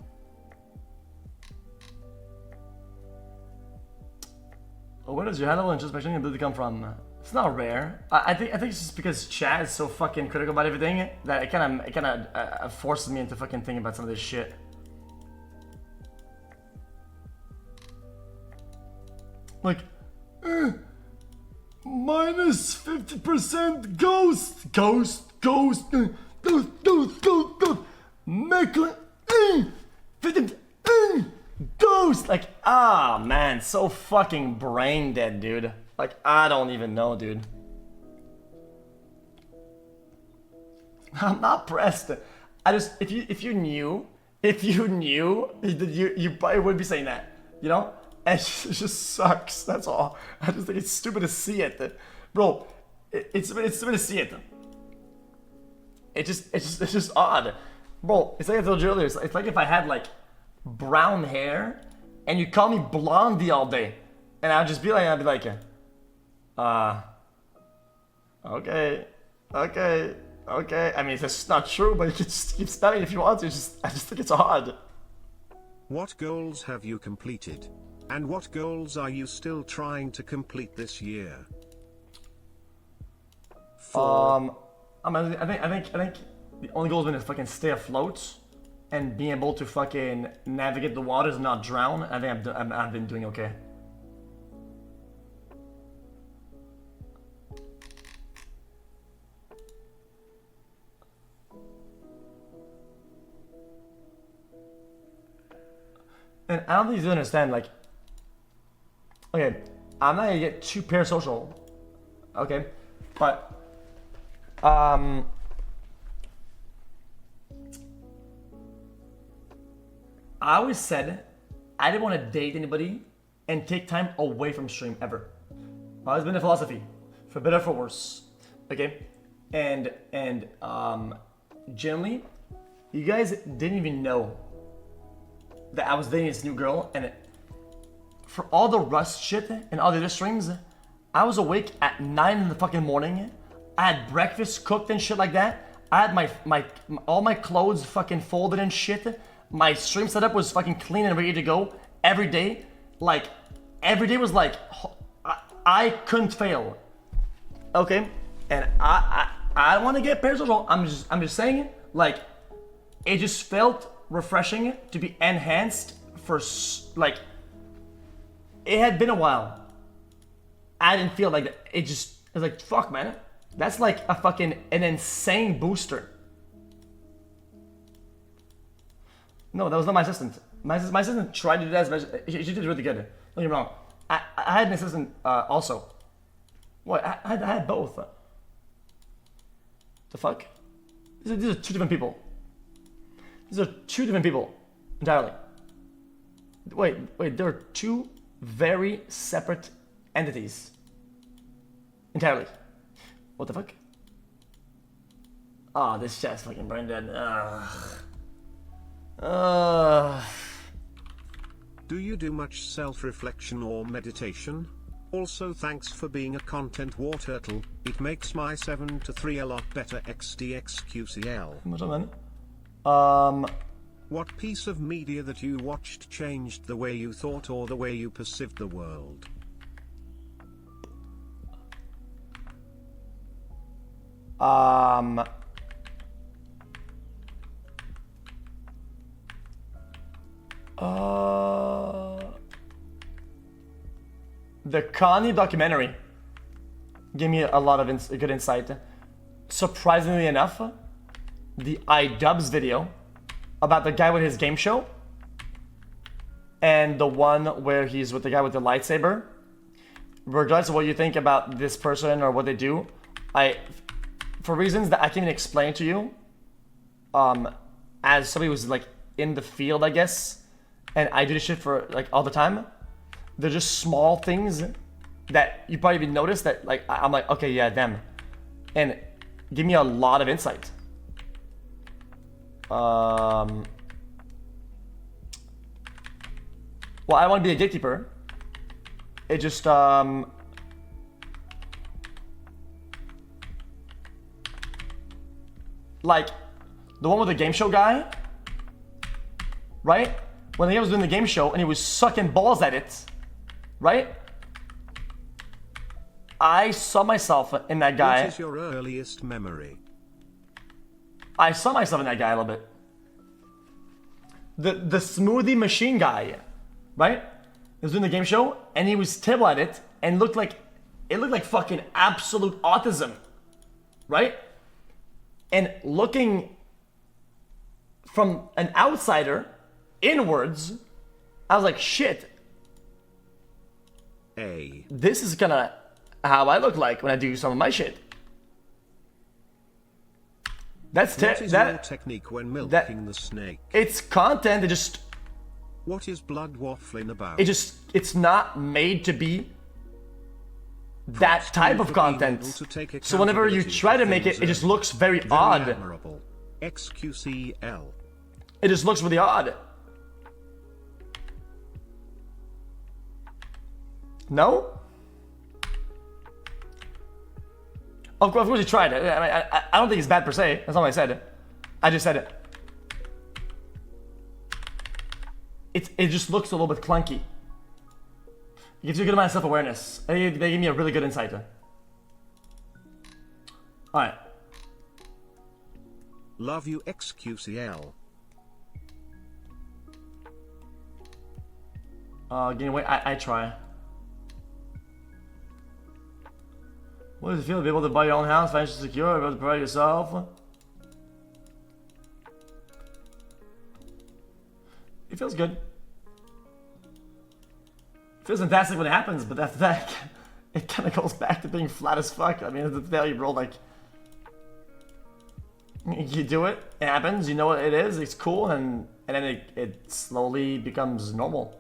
[SPEAKER 1] Where does your handle introspection ability come from? It's not rare. I think it's just because Chad is so fucking critical about everything that it kind of forces me into fucking thinking about some of this shit. Like, minus 50% ghost. Make 50. Ghost! Like, ah, man, so fucking brain dead, dude. Like, I don't even know, dude. I'm not pressed. I just, if you knew, you probably would be saying that, you know? And it just sucks, that's all. I just think it's stupid to see it. Bro, it's stupid to see it. It's just odd. Bro, it's like I told you earlier, it's like if I had, like, brown hair and you call me Blondie all day and I'd be like okay I mean, it's not true, but you can just keep studying if you want to. I just think it's odd.
[SPEAKER 2] What goals have you completed, and what goals are you still trying to complete this year?
[SPEAKER 1] I think the only goal has been to fucking stay afloat and being able to fucking navigate the waters and not drown. I think I've been doing okay. And I don't think you understand, like, okay, I'm not gonna get too parasocial, okay, but, I always said I didn't want to date anybody and take time away from stream ever. Always been a philosophy, for better or for worse. Okay, and generally, You guys didn't even know that I was dating this new girl, and for all the Rust shit and all the other streams, I was awake at 9 in the fucking morning. I had breakfast cooked and shit like that. I had my all my clothes fucking folded and shit. My stream setup was fucking clean and ready to go every day. Like, every day was like, I couldn't fail. Okay? And I don't want to get personal. I'm just saying, like, it just felt refreshing to be enhanced for, like, it had been a while. I didn't feel like that. It was like, fuck, man. That's like an insane booster. No, that was not my assistant. My assistant tried to do that, but she did really good. Don't get me wrong. I had an assistant also. What? I had both. The fuck? These are two different people. These are two different people entirely. Wait, they're two very separate entities. Entirely. What the fuck? Oh, this chat's fucking brain dead.
[SPEAKER 2] Do you do much self-reflection or meditation? Also, thanks for being a content war turtle. It makes my 7 to 3 a lot better. xQcl.
[SPEAKER 1] What's up, man?
[SPEAKER 2] What piece of media that you watched changed the way you thought or the way you perceived the world?
[SPEAKER 1] The Kanye documentary gave me a lot of good insight. Surprisingly enough, the iDubbbz video about the guy with his game show and the one where he's with the guy with the lightsaber, regardless of what you think about this person or what they do, for reasons that I can't even explain to you, as somebody who's like in the field, I guess, and I do this shit for like all the time, they're just small things that you probably even notice that like I'm like, okay, yeah, them, and give me a lot of insight. Well, I want to be a gatekeeper. It just like the one with the game show guy, right? When the guy was doing the game show and he was sucking balls at it, right? I saw myself in that guy.
[SPEAKER 2] What is your earliest memory?
[SPEAKER 1] I saw myself in that guy a little bit. The smoothie machine guy, right? He was doing the game show and he was terrible at it and looked like fucking absolute autism, right? And looking from an outsider inwards, I was like, shit. This is kinda how I look like when I do some of my shit. That's
[SPEAKER 2] what is your technique when milking the snake?
[SPEAKER 1] It's content.
[SPEAKER 2] What is blood waffling about?
[SPEAKER 1] It's not made to be that type of content. So whenever you try to make it, it just looks very odd.
[SPEAKER 2] Admirable. xQcl.
[SPEAKER 1] It just looks really odd. No? Of course you tried it. I don't think it's bad per se. That's not what I said. I just said it. It just looks a little bit clunky. It gives you a good amount of self-awareness. They give me a really good insight. Alright.
[SPEAKER 2] Love you, xQcl.
[SPEAKER 1] Give me away. I try. What does it feel to be able to buy your own house, financially secure, able to provide yourself? It feels good. It feels fantastic when it happens, but after that, it kind of goes back to being flat as fuck. I mean, it's a failure, bro. Like, you do it, it happens, you know what it is, it's cool, and then it slowly becomes normal.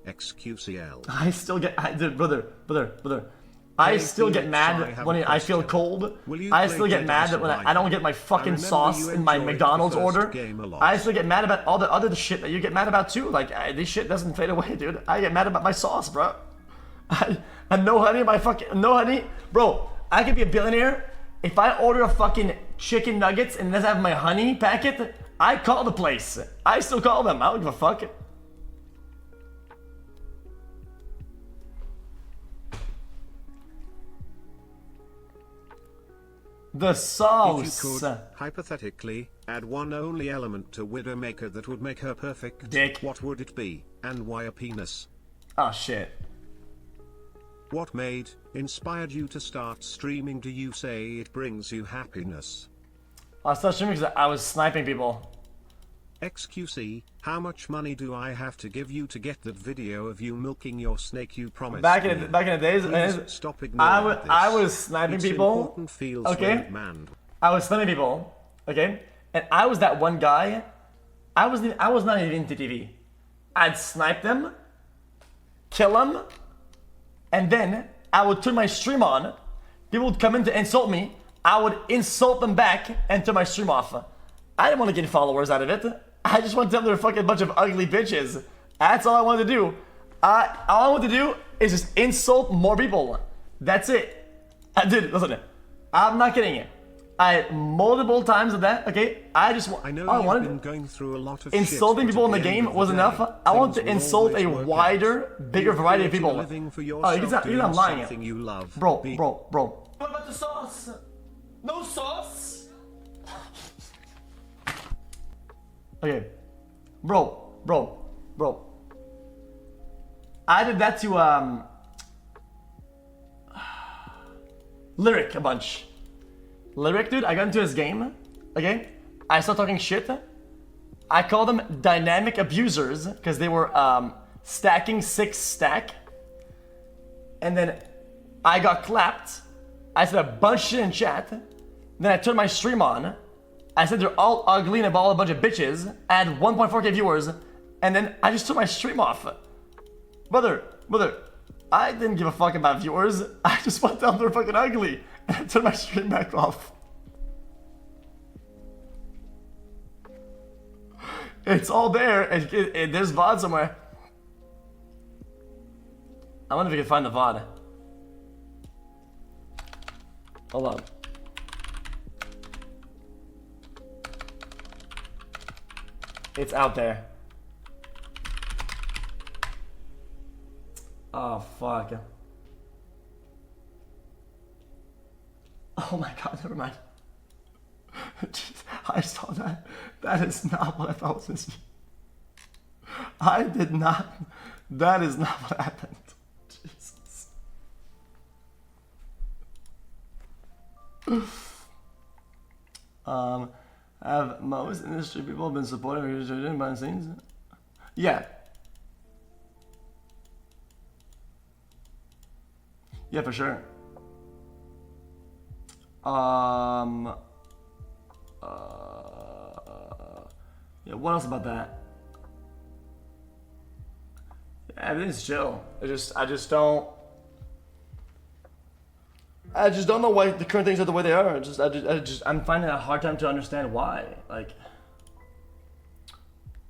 [SPEAKER 2] xQcl.
[SPEAKER 1] I still get, brother. I
[SPEAKER 2] Hey,
[SPEAKER 1] still get
[SPEAKER 2] Phoenix, I
[SPEAKER 1] mad
[SPEAKER 2] have
[SPEAKER 1] when
[SPEAKER 2] a
[SPEAKER 1] I feel
[SPEAKER 2] question.
[SPEAKER 1] cold.
[SPEAKER 2] Will you
[SPEAKER 1] I
[SPEAKER 2] play
[SPEAKER 1] still get
[SPEAKER 2] Dead
[SPEAKER 1] mad that when I don't get my fucking
[SPEAKER 2] remember
[SPEAKER 1] sauce
[SPEAKER 2] you
[SPEAKER 1] in my
[SPEAKER 2] enjoyed the
[SPEAKER 1] McDonald's
[SPEAKER 2] first
[SPEAKER 1] order.
[SPEAKER 2] game a lot.
[SPEAKER 1] I still get mad about all the other shit that you get mad about too. Like, this shit doesn't fade away, dude. I get mad about my sauce, bro. And no honey, no honey. Bro, I could be a billionaire. If I order a fucking chicken nuggets and it doesn't have my honey packet, I call the place. I still call them. I don't give a fuck. The sauce.
[SPEAKER 2] If you could, hypothetically, add one only element to Widowmaker that would make her perfect,
[SPEAKER 1] Dick.
[SPEAKER 2] what would it be, and why a penis?
[SPEAKER 1] Oh shit.
[SPEAKER 2] What inspired you to start streaming? Do you say it brings you happiness?
[SPEAKER 1] I started streaming because I was sniping people.
[SPEAKER 2] xQc, how much money do I have to give you to get that video of you milking your snake you promised
[SPEAKER 1] Back
[SPEAKER 2] me?
[SPEAKER 1] in the days,
[SPEAKER 2] Please stop ignoring this.
[SPEAKER 1] I was sniping
[SPEAKER 2] It's
[SPEAKER 1] people.
[SPEAKER 2] important feels
[SPEAKER 1] Okay.
[SPEAKER 2] when man.
[SPEAKER 1] I was sniping people. Okay, and I was that one guy. I was not even into TV. I'd snipe them, kill them, and then I would turn my stream on. People would come in to insult me. I would insult them back and turn my stream off. I didn't want to get followers out of it. I just wanted to tell them they're fucking bunch of ugly bitches. That's all I wanted to do. All I wanted to do is just insult more people. That's it. Dude, listen. I'm not kidding you. Multiple times of that, okay?
[SPEAKER 2] I know
[SPEAKER 1] all I
[SPEAKER 2] you've
[SPEAKER 1] wanted
[SPEAKER 2] been going through a lot of
[SPEAKER 1] insulting
[SPEAKER 2] shit,
[SPEAKER 1] people in
[SPEAKER 2] but
[SPEAKER 1] the
[SPEAKER 2] at end
[SPEAKER 1] game
[SPEAKER 2] of
[SPEAKER 1] was
[SPEAKER 2] the
[SPEAKER 1] enough.
[SPEAKER 2] day,
[SPEAKER 1] I want
[SPEAKER 2] things
[SPEAKER 1] to
[SPEAKER 2] will
[SPEAKER 1] insult a
[SPEAKER 2] always work
[SPEAKER 1] wider,
[SPEAKER 2] out.
[SPEAKER 1] bigger
[SPEAKER 2] You
[SPEAKER 1] variety of
[SPEAKER 2] create a
[SPEAKER 1] people.
[SPEAKER 2] living for
[SPEAKER 1] Oh,
[SPEAKER 2] yourself
[SPEAKER 1] you're
[SPEAKER 2] doing
[SPEAKER 1] not lying.
[SPEAKER 2] something you love.
[SPEAKER 1] Bro. What about the sauce? No sauce? Okay. Bro. I did that to, Lyric a bunch. Lyric, dude, I got into his game, okay? I started talking shit. I call them dynamic abusers because they were stacking 6 stack. And then I got clapped. I said a bunch of shit in chat. Then I turned my stream on. I said they're all ugly and all a bunch of bitches. I had 1.4k viewers. And then I just took my stream off. Brother, I didn't give a fuck about viewers. I just went down they're fucking ugly. And I turned my stream back off. It's all there. There's VOD somewhere. I wonder if we can find the VOD. Hold on. It's out there. Oh, fuck. Oh my god, never mind. Jeez, I saw that. That is not what I thought was missing. I did not. That is not what happened. Jesus. Have most industry people been supporting religion behind the scenes? Yeah. Yeah, for sure. Yeah, what else about that? Yeah, everything's chill. I just don't know why the current things are the way they are. I'm finding a hard time to understand why. Like,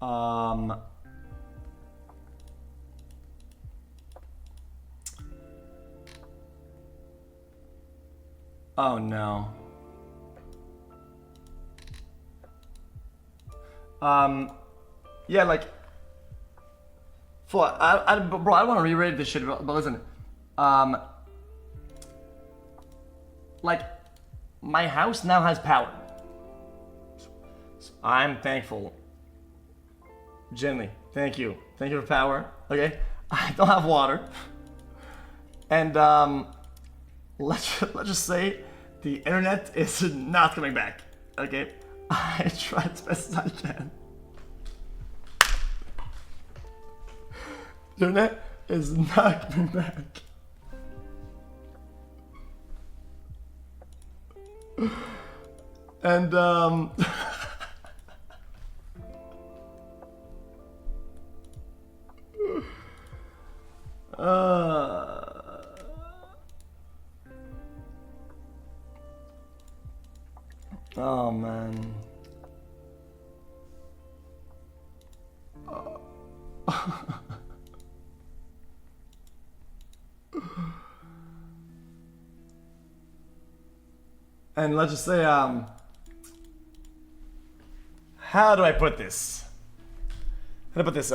[SPEAKER 1] oh no. Yeah, like, bro, I don't want to re-rate this shit, but listen, like, my house now has power. So I'm thankful. Genuinely, thank you for power. Okay, I don't have water, and let's just say the internet is not coming back. Okay, I tried as best as I can. The internet is not coming back. And Oh man. And let's just say, how do I put this? How do I put this?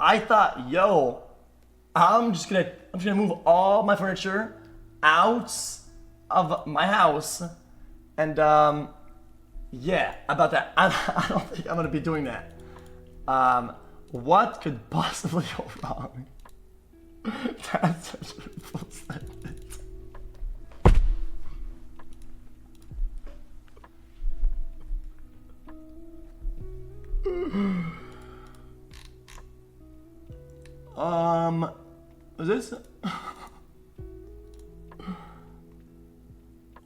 [SPEAKER 1] I thought, yo, I'm just gonna move all my furniture out of my house, and yeah, about that. I don't think I'm gonna be doing that. What could possibly go wrong? That's such a full sentence. Is this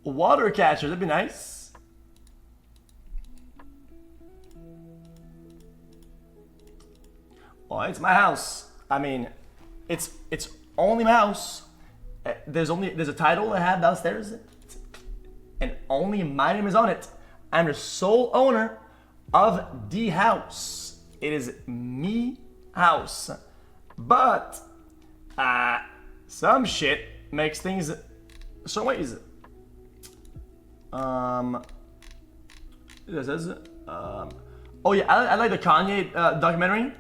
[SPEAKER 1] water catcher? That'd be nice. Well, it's my house. I mean, it's only my house. There's a title I have downstairs, and only my name is on it. I'm the sole owner of the house. It is me house. But some shit makes things some ways. This is oh yeah, I like the Kanye documentary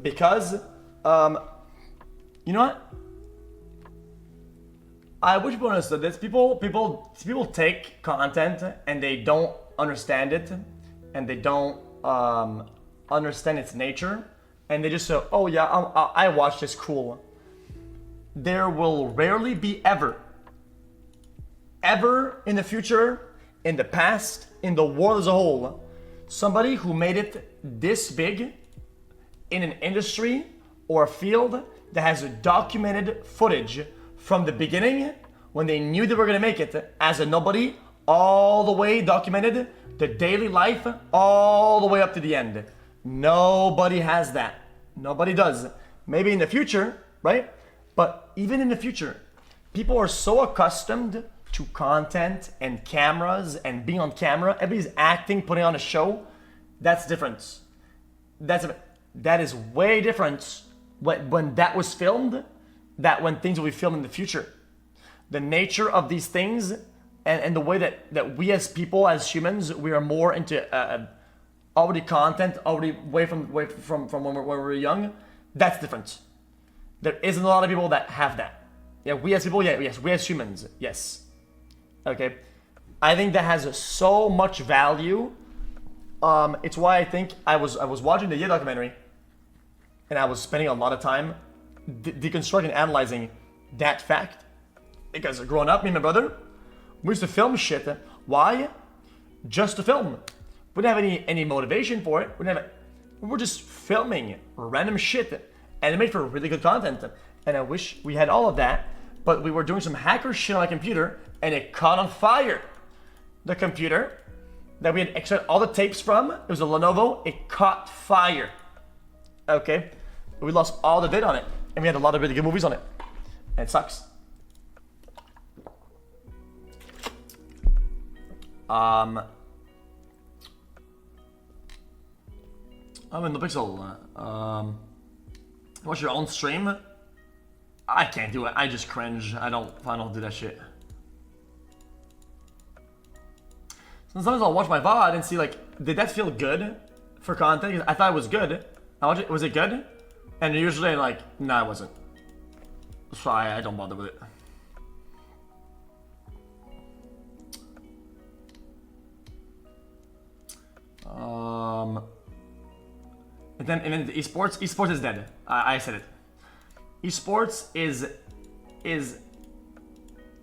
[SPEAKER 1] because you know what? I wish people understood this. People take content and they don't understand it, and they don't understand its nature, and they just say, "Oh yeah, I watched this, cool." There will rarely be ever in the future, in the past, in the world as a whole, somebody who made it this big in an industry or a field that has documented footage from the beginning when they knew they were gonna make it as a nobody, all the way documented the daily life all the way up to the end. Nobody has that. Nobody does. Maybe in the future, right? But even in the future, people are so accustomed to content and cameras and being on camera. Everybody's acting, putting on a show. That's different. That is way different when that was filmed, that when things will be filmed in the future. The nature of these things and the way that we as people, as humans, we are more into already content, already way from when we were young. That's different. There isn't a lot of people that have that. Yeah, we as people, yeah, yes, we as humans, yes. Okay, I think that has so much value. It's why I think I was watching the Ye documentary, and I was spending a lot of time deconstructing, analyzing that fact. Because growing up, me and my brother, we used to film shit. Why? Just to film. We didn't have any motivation for it. We were just filming random shit, and it made for really good content. And I wish we had all of that, but we were doing some hacker shit on my computer, and it caught on fire. The computer that we had extracted all the tapes from, it was a Lenovo, it caught fire. Okay? We lost all the vid on it, and we had a lot of really good movies on it. And it sucks. I'm in the pixel. Watch your own stream? I can't do it. I just cringe. I don't do that shit. Sometimes I'll watch my VOD and see, like, did that feel good for content? I thought it was good. I watch it. Was it good? And usually I'm like, nah, it wasn't. So I don't bother with it. And then the esports is dead. I said it. Esports is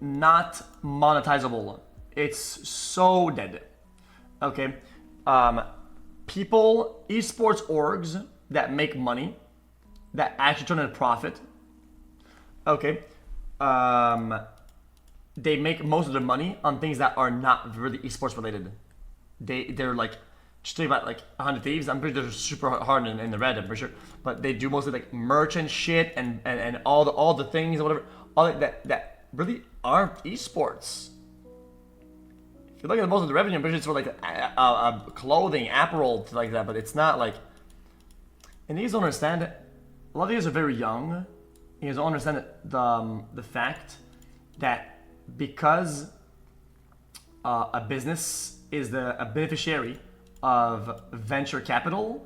[SPEAKER 1] not monetizable. It's so dead. Okay. Esports orgs that make money, that actually turn into profit. Okay. They make most of their money on things that are not really esports related. They're like just think about like 100 Thieves. I'm pretty sure they're super hard in the red. I'm pretty sure, but they do mostly like merchant shit and all the things or whatever. All that really aren't esports. If you look at most of the revenue, I'm pretty sure it's for like clothing, apparel, like that. But it's not like. And you guys don't understand it. A lot of you guys are very young. You guys don't understand the fact that because a business is a beneficiary of venture capital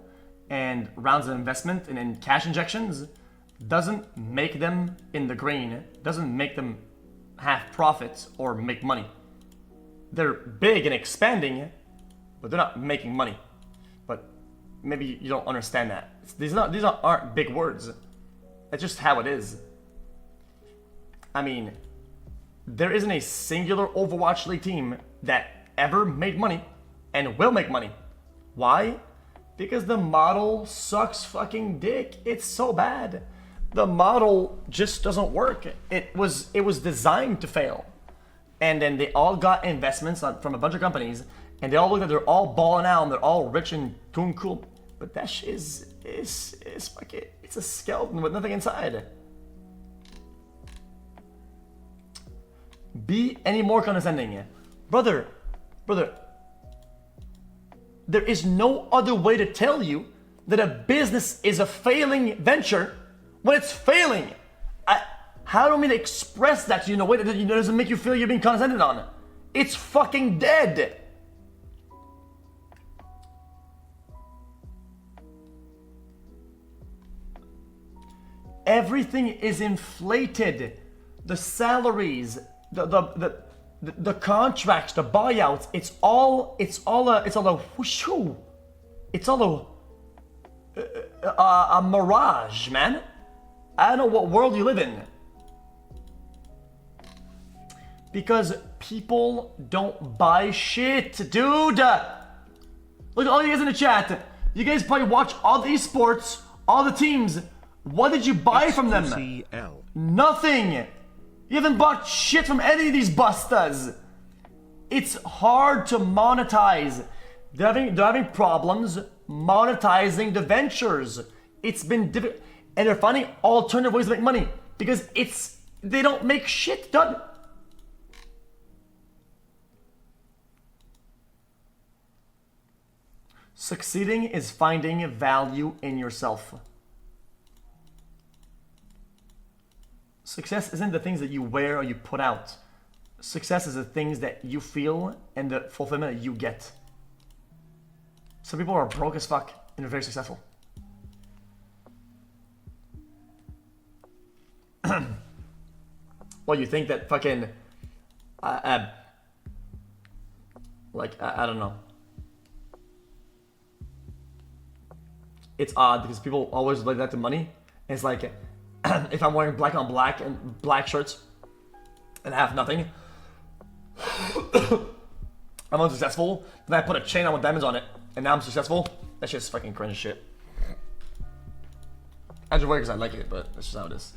[SPEAKER 1] and rounds of investment and cash injections doesn't make them in the green, doesn't make them have profits or make money. They're big and expanding, but they're not making money. But maybe you don't understand that. These aren't big words. That's just how it is. I mean, there isn't a singular Overwatch League team that ever made money and will make money. Why? Because the model sucks fucking dick. It's so bad. The model just doesn't work. It was designed to fail. And then they all got investments from a bunch of companies, and they all look like they're all balling out and they're all rich and doing cool. But that shit is fucking, it's a skeleton with nothing inside. Be any more condescending. Brother, there is no other way to tell you that a business is a failing venture when it's failing. How do I mean to express that to you in a way that doesn't make you feel you're being condescended on? It's fucking dead. Everything is inflated. The salaries, the contracts, the buyouts, it's all a whooshoo. It's all a mirage, man. I don't know what world you live in. Because people don't buy shit, dude. Look at all you guys in the chat. You guys probably watch all the esports, all the teams. What did you buy from them?
[SPEAKER 2] xQcl.
[SPEAKER 1] Nothing. You haven't bought shit from any of these bustas. It's hard to monetize. They're having problems monetizing the ventures. It's been difficult, and they're finding alternative ways to make money because they don't make shit done. Succeeding is finding value in yourself. Success isn't the things that you wear or you put out. Success is the things that you feel and the fulfillment that you get. Some people are broke as fuck and they're very successful. Well, you think that fucking... I don't know. It's odd because people always relate that to money. And it's like, if I'm wearing black on black and black shirts and I have nothing, I'm unsuccessful. Then I put a chain on with diamonds on it and now I'm successful. That shit's fucking cringe shit. I just wear it because I like it, but that's just how it is.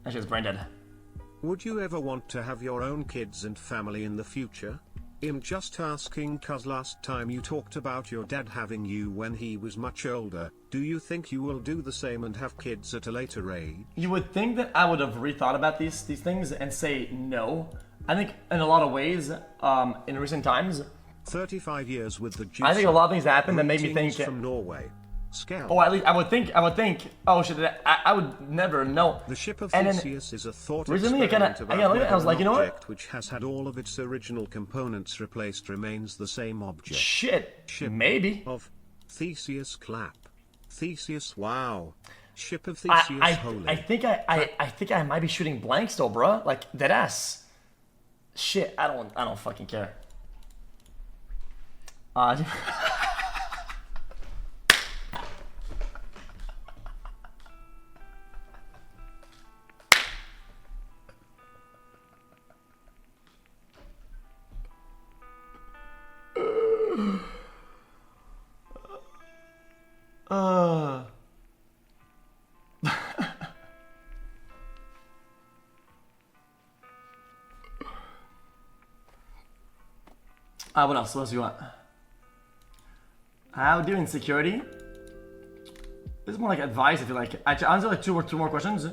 [SPEAKER 1] That shit's brain dead.
[SPEAKER 2] Would you ever want to have your own kids and family in the future? I'm just asking cause last time you talked about your dad having you when he was much older. Do you think you will do the same and have kids at a later age?
[SPEAKER 1] You would think that I would have rethought about these things and say no. I think in a lot of ways, in recent times,
[SPEAKER 2] 35 years with the juice.
[SPEAKER 1] I think a lot of things happened that made me think.
[SPEAKER 2] From Norway. Scout.
[SPEAKER 1] Oh, at least I would think. Oh shit! I would never know.
[SPEAKER 2] The ship of
[SPEAKER 1] And then
[SPEAKER 2] Theseus is a thought
[SPEAKER 1] recently,
[SPEAKER 2] experiment
[SPEAKER 1] I looked at it, I was like, you know what?
[SPEAKER 2] object which has had all of its original components replaced remains the same object.
[SPEAKER 1] Shit.
[SPEAKER 2] Ship
[SPEAKER 1] Maybe.
[SPEAKER 2] of Theseus clap. Theseus wow. Ship of Theseus holy.
[SPEAKER 1] I think I might be shooting blanks though, bruh. Like dead ass. Shit. I don't fucking care. What else? What else do you want? How do insecurity? This is more like advice. I feel like. Actually, answer like two more questions.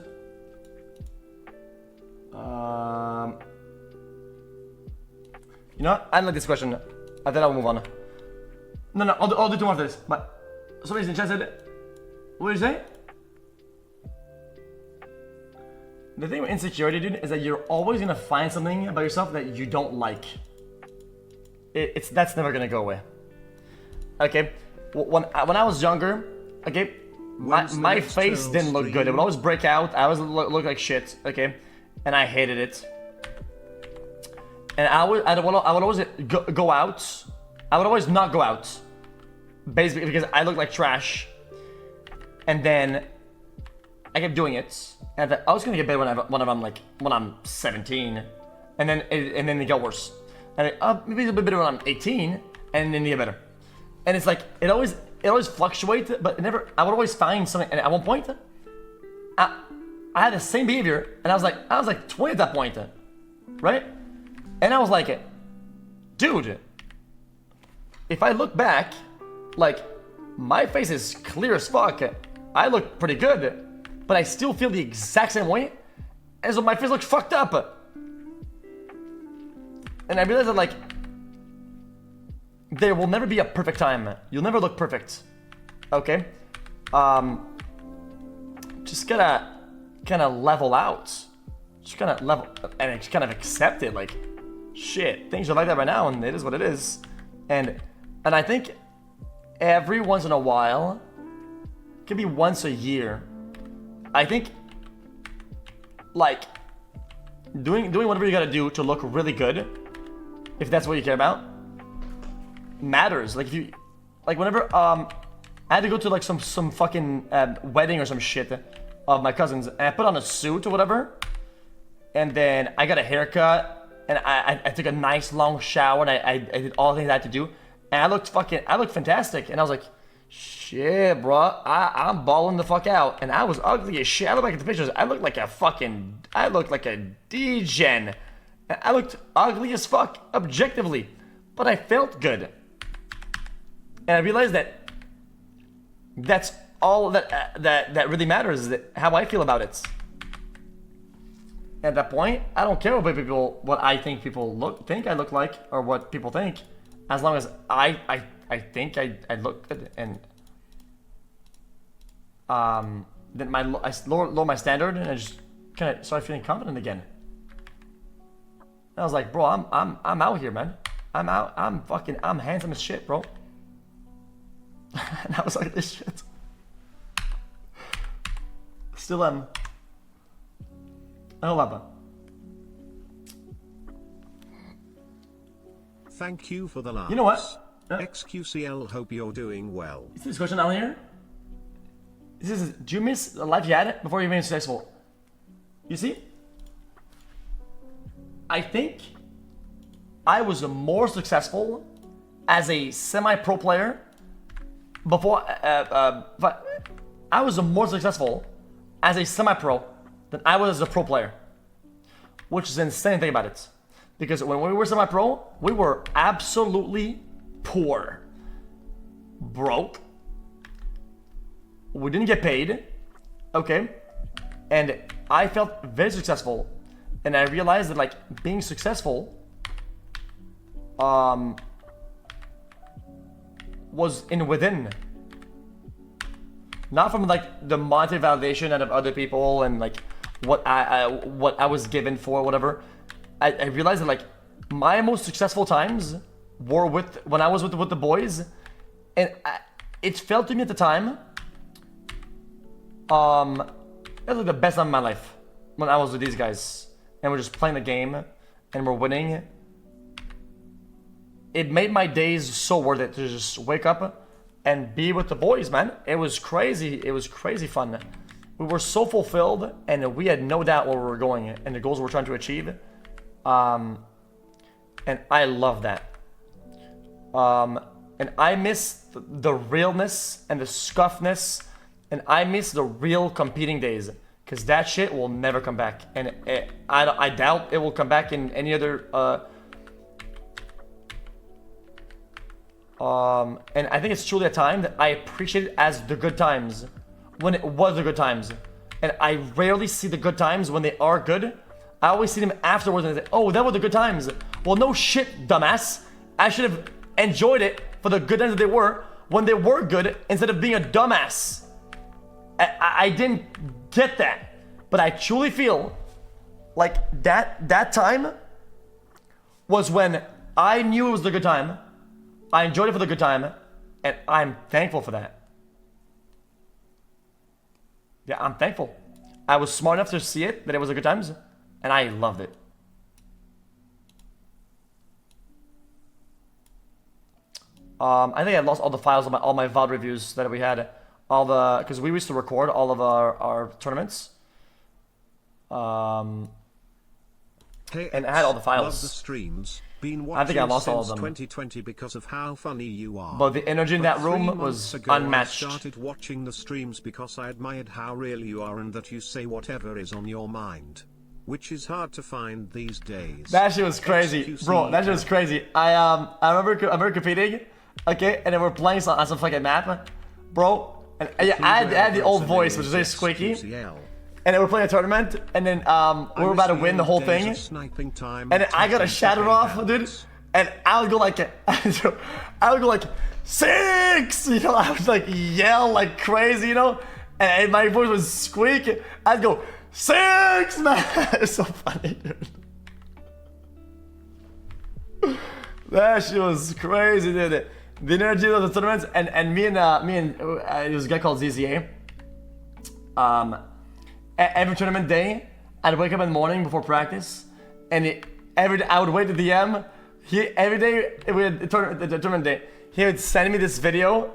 [SPEAKER 1] You know what? I don't like this question. I think I will move on. No, I'll do two more of this. But somebody's in chat said, what did you say? The thing with insecurity, dude, is that you're always gonna find something about yourself that you don't like. That's never gonna go away. Okay, when I was younger, okay, my face didn't look good. It would always break out. I always look like shit. Okay, and I hated it. And I would always go out. I would always not go out, basically because I looked like trash. And then I kept doing it, and I was gonna get better when I'm 17, and then it got worse. And maybe it's a bit better when I'm 18, and then it get better. And it's like it always fluctuates, but I would always find something. And at one point, I had the same behavior, and I was like 20 at that point, right? And I was like, dude, if I look back, like, my face is clear as fuck. I look pretty good, but I still feel the exact same way. And so my face looks fucked up. And I realized that, like, there will never be a perfect time. You'll never look perfect. Okay? Just gotta kind of level out. Just kind of level, and just kind of accept it, like, shit, things are like that right now, and it is what it is. And I think every once in a while, could be once a year, I think, like, doing whatever you gotta do to look really good, if that's what you care about, matters. Like, if you, like, whenever I had to go to like some fucking wedding or some shit of my cousin's, and I put on a suit or whatever, and then I got a haircut, and I took a nice long shower, and I did all the things I had to do, and I looked fantastic, and I was like, shit, bro, I'm balling the fuck out, and I was ugly as shit. I look like in the pictures, I looked like a degen. I looked ugly as fuck, objectively, but I felt good, and I realized that that's all that really matters, is that how I feel about it. At that point, I don't care what I think people think I look like, or what people think, as long as I think I look good, and then I lower my standard, and I just kind of started feeling confident again. And I was like, bro, I'm out here, man. I'm handsome as shit, bro. And I was like, this shit. Still am. I love it.
[SPEAKER 2] Thank you for the laughs.
[SPEAKER 1] You know what?
[SPEAKER 2] xQcl, hope you're doing well.
[SPEAKER 1] You see this question down here? This is, do you miss the life you had before you became successful? You see? I think I was more successful as a semi-pro player before, but I was more successful as a semi-pro than I was as a pro player, which is an insane thing about it. Because when we were semi-pro, we were absolutely poor, broke, we didn't get paid, okay, and I felt very successful, and I realized that, like, being successful was within, not from like the monetary validation out of other people and like what I was given for whatever. I realized that, like, my most successful times were when I was with the boys, and it felt to me at the time it was like the best time of my life when I was with these guys and we're just playing the game and we're winning. It made my days so worth it to just wake up and be with the boys, man. It was crazy. It was crazy fun. We were so fulfilled, and we had no doubt where we were going and the goals we were trying to achieve. And I love that. And I miss the realness and the scuffness, and I miss the real competing days, because that shit will never come back. And I doubt it will come back in any other And I think it's truly a time that I appreciate it as the good times, when it was the good times. And I rarely see the good times when they are good. I always see them afterwards and I say, oh, that were the good times. Well, no shit, dumbass. I should have enjoyed it for the good times that they were when they were good instead of being a dumbass. I didn't get that. But I truly feel like that time was when I knew it was the good time. I enjoyed it for the good time, and I'm thankful for that. Yeah, I'm thankful. I was smart enough to see it, that it was a good times, and I loved it. I think I lost all the files of all my VOD reviews that we had. Because we used to record all of our tournaments.
[SPEAKER 2] Hey,
[SPEAKER 1] and I had all the files.
[SPEAKER 2] Love the streams. Been
[SPEAKER 1] I think I lost all of
[SPEAKER 2] since
[SPEAKER 1] them.
[SPEAKER 2] 2020 because of how funny you are.
[SPEAKER 1] But the energy in that room was unmatched.
[SPEAKER 2] I started watching the streams because I admired how real you are and that you say whatever is on your mind, which is hard to find these days.
[SPEAKER 1] That shit was crazy,
[SPEAKER 2] xQc
[SPEAKER 1] bro. That shit was crazy. I remember competing, okay, and then we're playing on some fucking map, bro. And I had the old voice, which was very squeaky. And then we're playing a tournament, and then we were about to win the whole thing. And then I got a shatter off, dude. And I would go like, 6! You know, I would like yell like crazy, you know. And my voice was squeak. I'd go 6, man. It's so funny, dude. That shit was crazy, dude. The energy of the tournaments, and me and it was a guy called ZZA. Every tournament day, I'd wake up in the morning before practice, and I would wait to DM. Every day we had the tournament day, he would send me this video,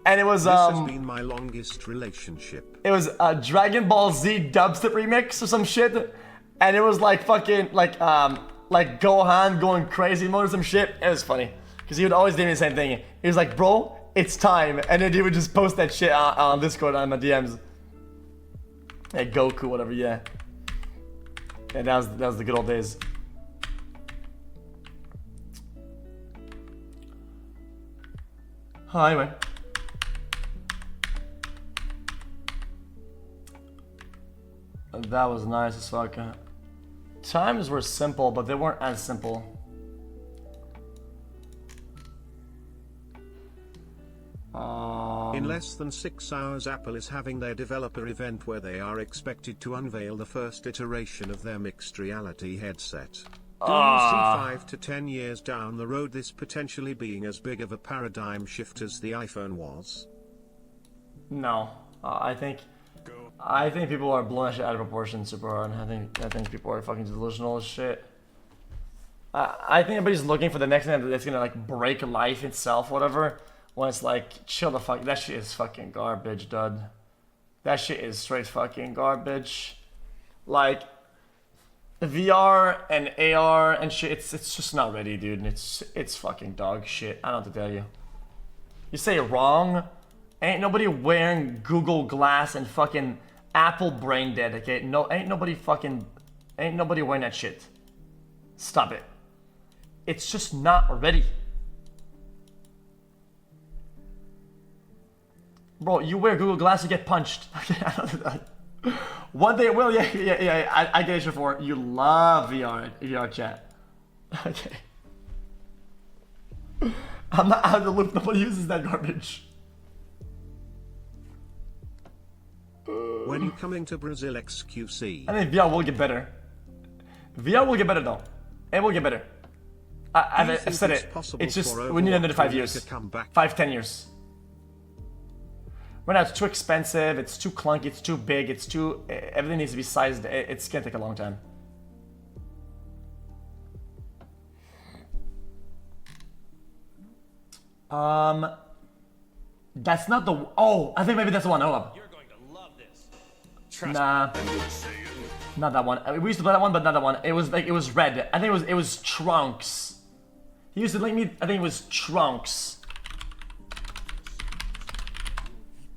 [SPEAKER 1] and it was
[SPEAKER 2] This has been my longest relationship.
[SPEAKER 1] It was a Dragon Ball Z dubstep remix or some shit, and it was like fucking like Gohan going crazy mode or some shit. It was funny because he would always do me the same thing. He was like, "Bro, it's time," and then he would just post that shit on Discord on my DMs. Hey, Goku, whatever, yeah. Yeah, that was the good old days. Oh, anyway. That was nice as fuck. Times were simple, but they weren't as simple.
[SPEAKER 2] In less than 6 hours, Apple is having their developer event where they are expected to unveil the first iteration of their mixed reality headset. Do you see 5 to 10 years down the road this potentially being as big of a paradigm shift as the iPhone was?
[SPEAKER 1] No, I think people are blowing shit out of proportion super hard. I think people are fucking delusional as shit. I think everybody's looking for the next thing that's gonna like break life itself, whatever. When it's like, chill the fuck, that shit is fucking garbage, dude. That shit is straight fucking garbage. Like, VR and AR and shit, it's just not ready, dude. And it's fucking dog shit. I don't know what to tell you. You say wrong, ain't nobody wearing Google Glass and fucking Apple brain dead, okay? No, ain't nobody wearing that shit. Stop it. It's just not ready. Bro, you wear Google Glass, you get punched. One day it will, yeah. I get it before. You love VR chat. Okay. I'm not out of the loop. Nobody uses that garbage.
[SPEAKER 2] When you coming to Brazil, xQc?
[SPEAKER 1] I think VR will get better. VR will get better though. It will get better. I've said it. It's just we need another 5 years. 5-10 years. Right now it's too expensive, it's too clunky, it's too big, everything needs to be sized, it's gonna take a long time. That's not the, I think maybe that's the one, hold up.
[SPEAKER 3] You're going to love this. Trust
[SPEAKER 1] Nah, not that one. We used to play that one, but not that one. It was red. I think it was Trunks. He used to link me, I think it was Trunks.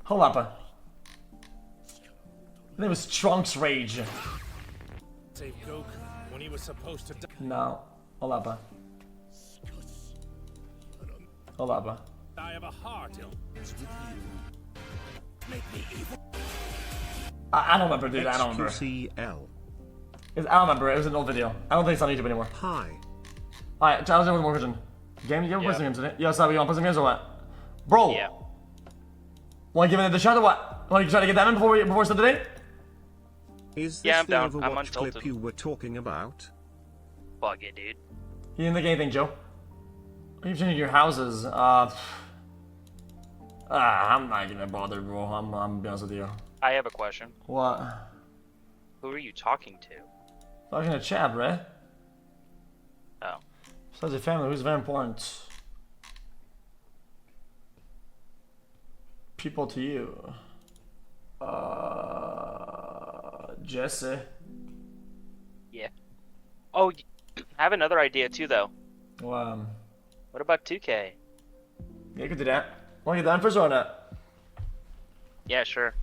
[SPEAKER 1] Hold up. I think it was Trunks Rage.
[SPEAKER 3] Save Goku when he was supposed to die.
[SPEAKER 1] No. Hold up. Hold up.
[SPEAKER 3] I have a heart illness with you. Make me evil.
[SPEAKER 1] I don't remember, dude. I don't remember.
[SPEAKER 2] xQcl.
[SPEAKER 1] I don't remember. It was an old video. I don't think it's on YouTube anymore.
[SPEAKER 2] Hi.
[SPEAKER 1] Alright, challenge with more question. Game, you ever play some games today? Yo, Sabi, you wanna play some games or what? Bro!
[SPEAKER 4] Yeah.
[SPEAKER 1] Wanna give it a shot or what? Wanna try to get that in before we start today?
[SPEAKER 2] Is this
[SPEAKER 4] Yeah, I'm
[SPEAKER 2] the
[SPEAKER 4] down. I'm
[SPEAKER 2] Overwatch
[SPEAKER 4] untilted.
[SPEAKER 2] clip you were talking about?
[SPEAKER 4] Fuck it, dude.
[SPEAKER 1] You didn't think anything, Joe? You're changing your houses. I'm not gonna bother, bro. I'm gonna be honest with you.
[SPEAKER 4] I have a question.
[SPEAKER 1] What?
[SPEAKER 4] Who are you talking to?
[SPEAKER 1] Talking to Chad, right?
[SPEAKER 4] Oh.
[SPEAKER 1] Besides your family, who's very important? People to you. Jesse.
[SPEAKER 4] Yeah. Oh, I have another idea too, though.
[SPEAKER 1] Well,
[SPEAKER 4] What about 2K?
[SPEAKER 1] yeah, you could do that. Wanna get that in first or not?
[SPEAKER 4] Yeah, sure.